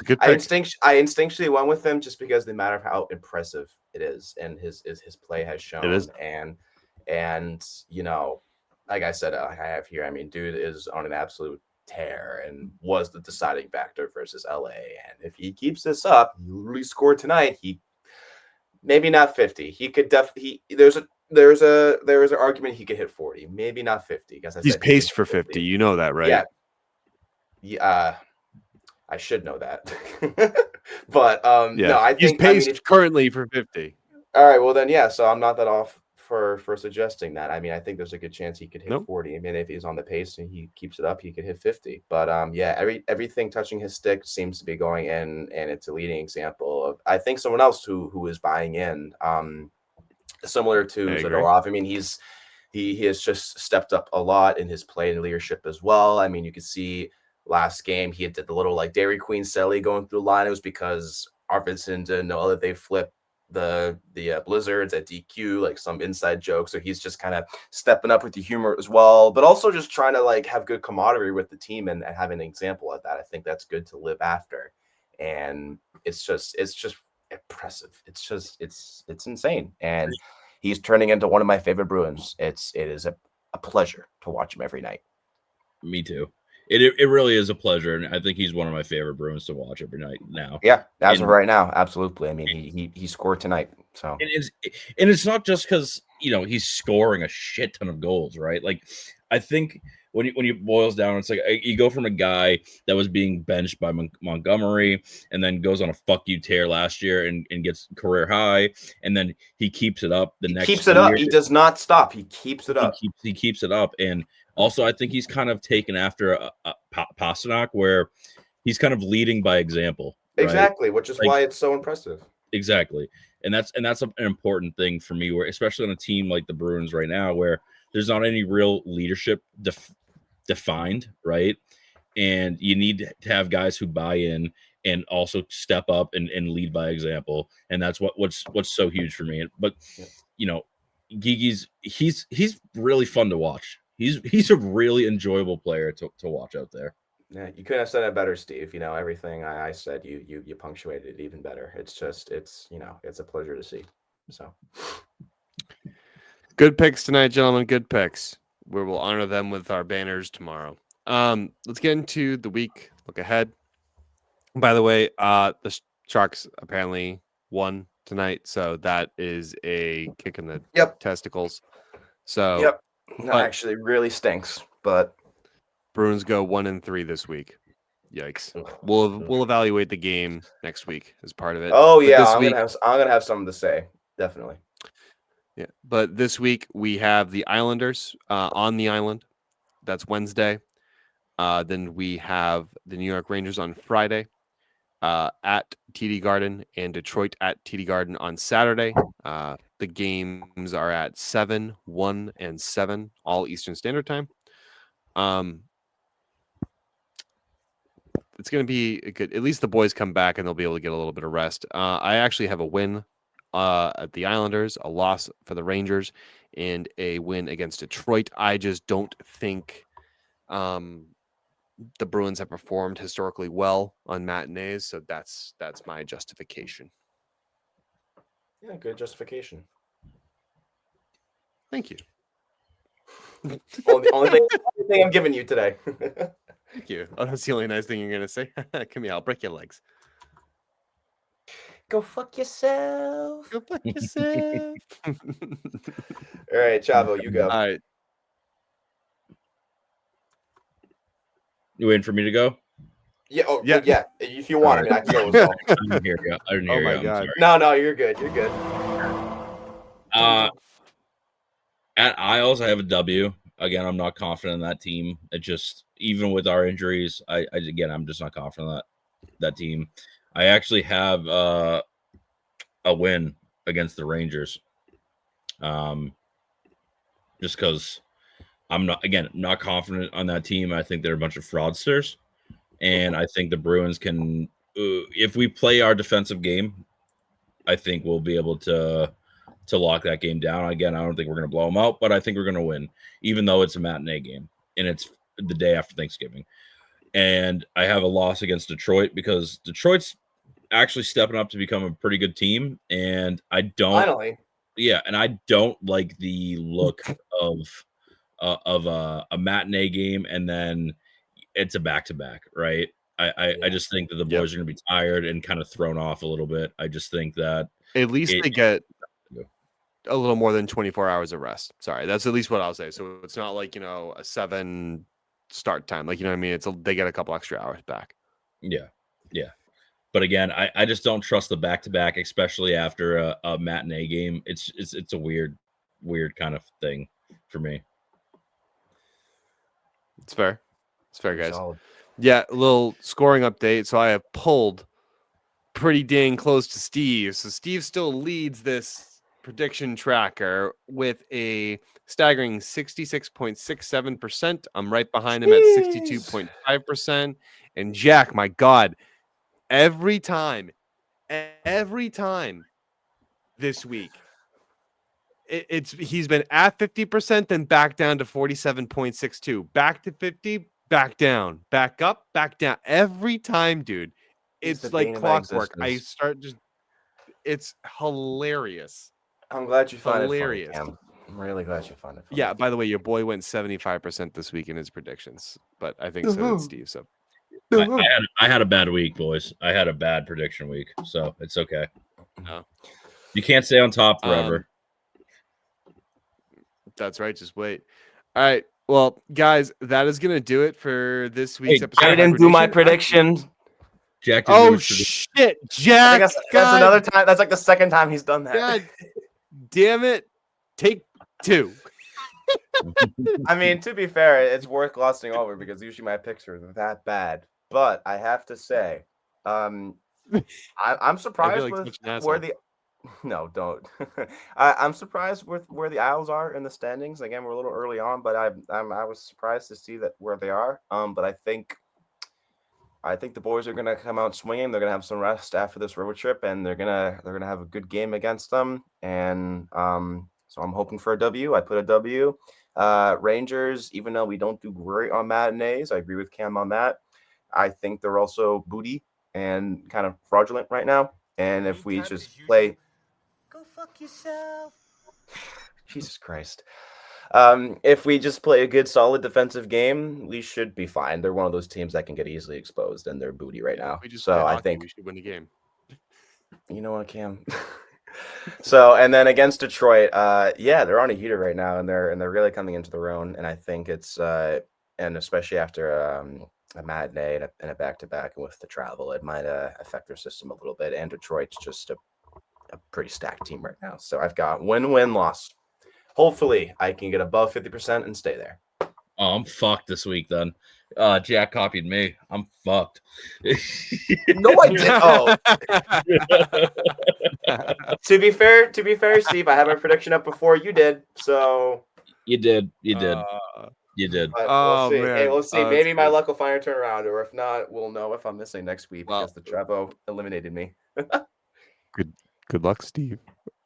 good pick. I instinctually went with him just because the matter of how impressive it is, and his play has shown. It is. And like I said, I have here, I mean, dude is on an absolute tear and was the deciding factor versus LA. And if he keeps this up, he literally scored tonight. He maybe not 50. He could definitely. There's an argument he could hit 40. Maybe not 50 because he's paced for 50. You know that, right? Yeah. I should know that. But yeah. No, I think he's paced currently for 50. All right, well then, yeah. So I'm not that off for suggesting that. I mean, I think there's a good chance he could hit 40. I mean, if he's on the pace and he keeps it up, he could hit 50. But everything touching his stick seems to be going in, and it's a leading example of, I think, someone else who is buying in. Similar to Zadorov. I mean, he has just stepped up a lot in his play and leadership as well. I mean, you could see last game he did the little like Dairy Queen Selly going through the line. It was because Arvidsson didn't know that they flipped the Blizzards at DQ, like some inside joke. So he's just kind of stepping up with the humor as well, but also just trying to like have good camaraderie with the team and have an example of that. I think that's good to live after. And it's just impressive. It's insane. And he's turning into one of my favorite Bruins. It is a pleasure to watch him every night. Me too. It really is a pleasure, and I think he's one of my favorite Bruins to watch every night now. Yeah, of right now, absolutely. I mean, he scored tonight, so and it's not just because he's scoring a shit ton of goals, right? Like, I think when you boils down, it's like you go from a guy that was being benched by Montgomery, and then goes on a fuck you tear last year and gets career high, and then he keeps it up the next year. He does not stop. He keeps it up. He keeps it up, and also I think he's kind of taken after a Pastrnak, where he's kind of leading by example. Right? Exactly, which is why it's so impressive. Exactly, and that's an important thing for me, where especially on a team like the Bruins right now, where there's not any real leadership defined, right? And you need to have guys who buy in and also step up and lead by example, and that's what's so huge for me. But Geeky's he's really fun to watch. He's a really enjoyable player to watch out there. Yeah, you couldn't have said it better, Steve. Everything I said, you punctuated it even better. It's a pleasure to see. So good picks tonight, gentlemen. Good picks. We will honor them with our banners tomorrow. Let's get into the week. Look ahead. By the way, the Sharks apparently won tonight, so that is a kick in the testicles. So that actually really stinks, but Bruins go 1-3 this week. Yikes! We'll evaluate the game next week as part of it. Oh yeah, I'm gonna have something to say. Definitely. Yeah, but this week we have the Islanders on the island. That's Wednesday. Then we have the New York Rangers on Friday at TD Garden, and Detroit at TD Garden on Saturday. The games are at 7, 1, and 7, all Eastern Standard Time. It's going to be good. At least the boys come back and they'll be able to get a little bit of rest. I actually have a win at the Islanders, a loss for the Rangers, and a win against Detroit. I just don't think the Bruins have performed historically well on matinees, so that's my justification. Yeah, good justification. Thank you. only thing I'm giving you today. Thank you. Oh, that's the only nice thing you're gonna say. Come here, I'll break your legs. Go fuck yourself. Go fuck yourself. All right, Chavo, you go. All right. You waiting for me to go? Yeah. Oh, Yeah. yeah. If you want, I mean, I can go as well. I didn't hear you. I didn't hear Oh my you. I'm God. sorry. No, you're good. You're good. At Isles, I have a W. Again, I'm not confident in that team. It just, even with our injuries, I'm just not confident in that team. I actually have a win against the Rangers. Just because I'm not confident on that team. I think they're a bunch of fraudsters, and I think the Bruins can, if we play our defensive game, I think we'll be able to lock that game down. Again, I don't think we're going to blow them out, but I think we're going to win, even though it's a matinee game and it's the day after Thanksgiving. And I have a loss against Detroit because Detroit's actually stepping up to become a pretty good team, and I don't like the look of a matinee game, and then it's a back-to-back, right? I just think that the boys are going to be tired and kind of thrown off a little bit. I just think that at least they get a little more than 24 hours of rest. Sorry, that's at least what I'll say. So it's not like, a 7 start time. Like, you know what I mean? They get a couple extra hours back. Yeah. But again, I just don't trust the back-to-back, especially after a matinee game. It's a weird kind of thing for me. It's fair. It's fair, guys. Solid. Yeah, a little scoring update. So I have pulled pretty dang close to Steve. So Steve still leads this prediction tracker with a staggering 66.67%. I'm right behind him at 62.5%. And Jack, my God, every time this week, he's been at 50%, then back down to 47.62, back to 50, back down, back up, back down. Every time, dude. It's like clockwork. It's hilarious. I'm glad you find hilarious. It funny, Cam. I'm really glad you find it funny. Yeah, by the way, your boy went 75% this week in his predictions, but I think so did Steve. So I had a bad week, boys. I had a bad prediction week, so it's okay. No. You can't stay on top forever. That's right. Just wait. All right. Well, guys, that is going to do it for this week's episode. I didn't do my prediction. Jack. Oh, shit. Jack. That's another time. That's like the second time he's done that. God damn it. Take 2. I mean, to be fair, it's worth glossing over because usually my picks are that bad. But I have to say, I'm surprised with where the... No, don't. I'm surprised with where the Isles are in the standings. Again, we're a little early on, but I was surprised to see that where they are. But I think the boys are gonna come out swinging. They're gonna have some rest after this road trip, and they're gonna have a good game against them. And so I'm hoping for a W. I put a W. Rangers, even though we don't do great on matinees, I agree with Cam on that. I think they're also booty and kind of fraudulent right now. And if we just play... Go fuck yourself. Jesus Christ. If we just play a good, solid defensive game, we should be fine. They're one of those teams that can get easily exposed, and they're booty right now. So I think we should win the game. You know what, Cam? So, and then against Detroit, they're on a heater right now, and they're really coming into their own. And I think it's and especially after a matinee and a back-to-back, and with the travel, it might affect their system a little bit. And Detroit's just a pretty stacked team right now. So I've got win, loss. Hopefully, I can get above 50% and stay there. Oh, I'm fucked this week then. Jack copied me. I'm fucked. No, I didn't. Oh. To be fair, Steve, I have my prediction up before you did. So you did. You did. But Oh, we'll see. man. Hey, we'll see. Oh, Maybe that's my good. luck will finally turn around, or if not, we'll know if I'm missing next week Well, because the Travo eliminated me. Good luck, Steve.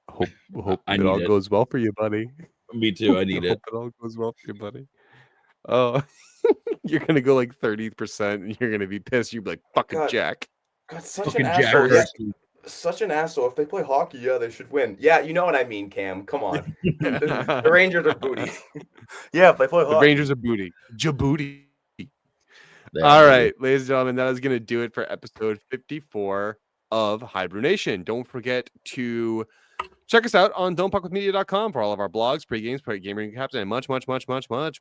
Hope I it need all it. goes well for you, buddy. Me too. I need it. Hope it all goes well for you, buddy. Oh, you're gonna go like 30%, and you're gonna be pissed. You'll be like, "Fucking God. Jack." God, such Fucking an Jack asshole. Yeah, Hurst. such an asshole. If they play hockey, yeah, they should win. Yeah, you know what I mean, Cam. Come on. The Rangers are booty. Yeah, if they play The hockey. Rangers are booty. Djibouti. They are All booty. right, ladies and gentlemen, that is going to do it for episode 54 of HiBruiNation. Don't forget to check us out on don'tpuckwithmedia.com for all of our blogs, pre-games, game recaps, and much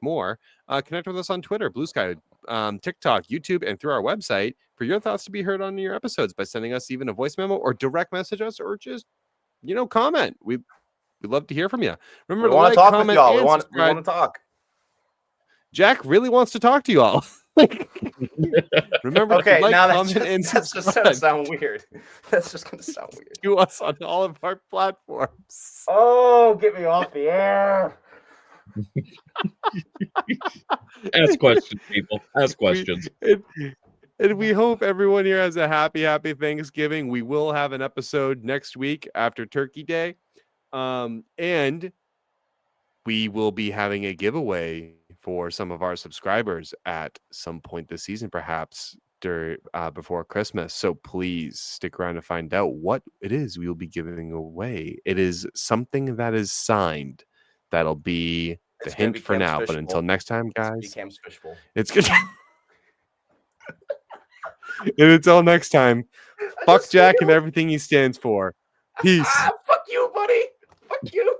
more. Connect with us on Twitter, Bluesky, TikTok, YouTube, and through our website for your thoughts to be heard on your episodes by sending us even a voice memo or direct message us or just, comment. We'd love to hear from you. Remember We to want to like, talk with comment, y'all. and We want subscribe. to talk. Jack really wants to talk to you all. Remember Okay, to like, now comment, and that's just subscribe gonna sound weird. That's just gonna sound weird. to us on all of our platforms. Oh, get me off the air. Ask questions, people. Ask questions. And we hope everyone here has a happy Thanksgiving. We will have an episode next week after Turkey Day. And we will be having a giveaway for some of our subscribers at some point this season, perhaps before Christmas. So please stick around to find out what it is we will be giving away. It is something that is signed. That'll be the hint for now. But until next time, guys, it's good. And until next time, fuck Jack and everything he stands for. Peace. Fuck you, buddy. Fuck you.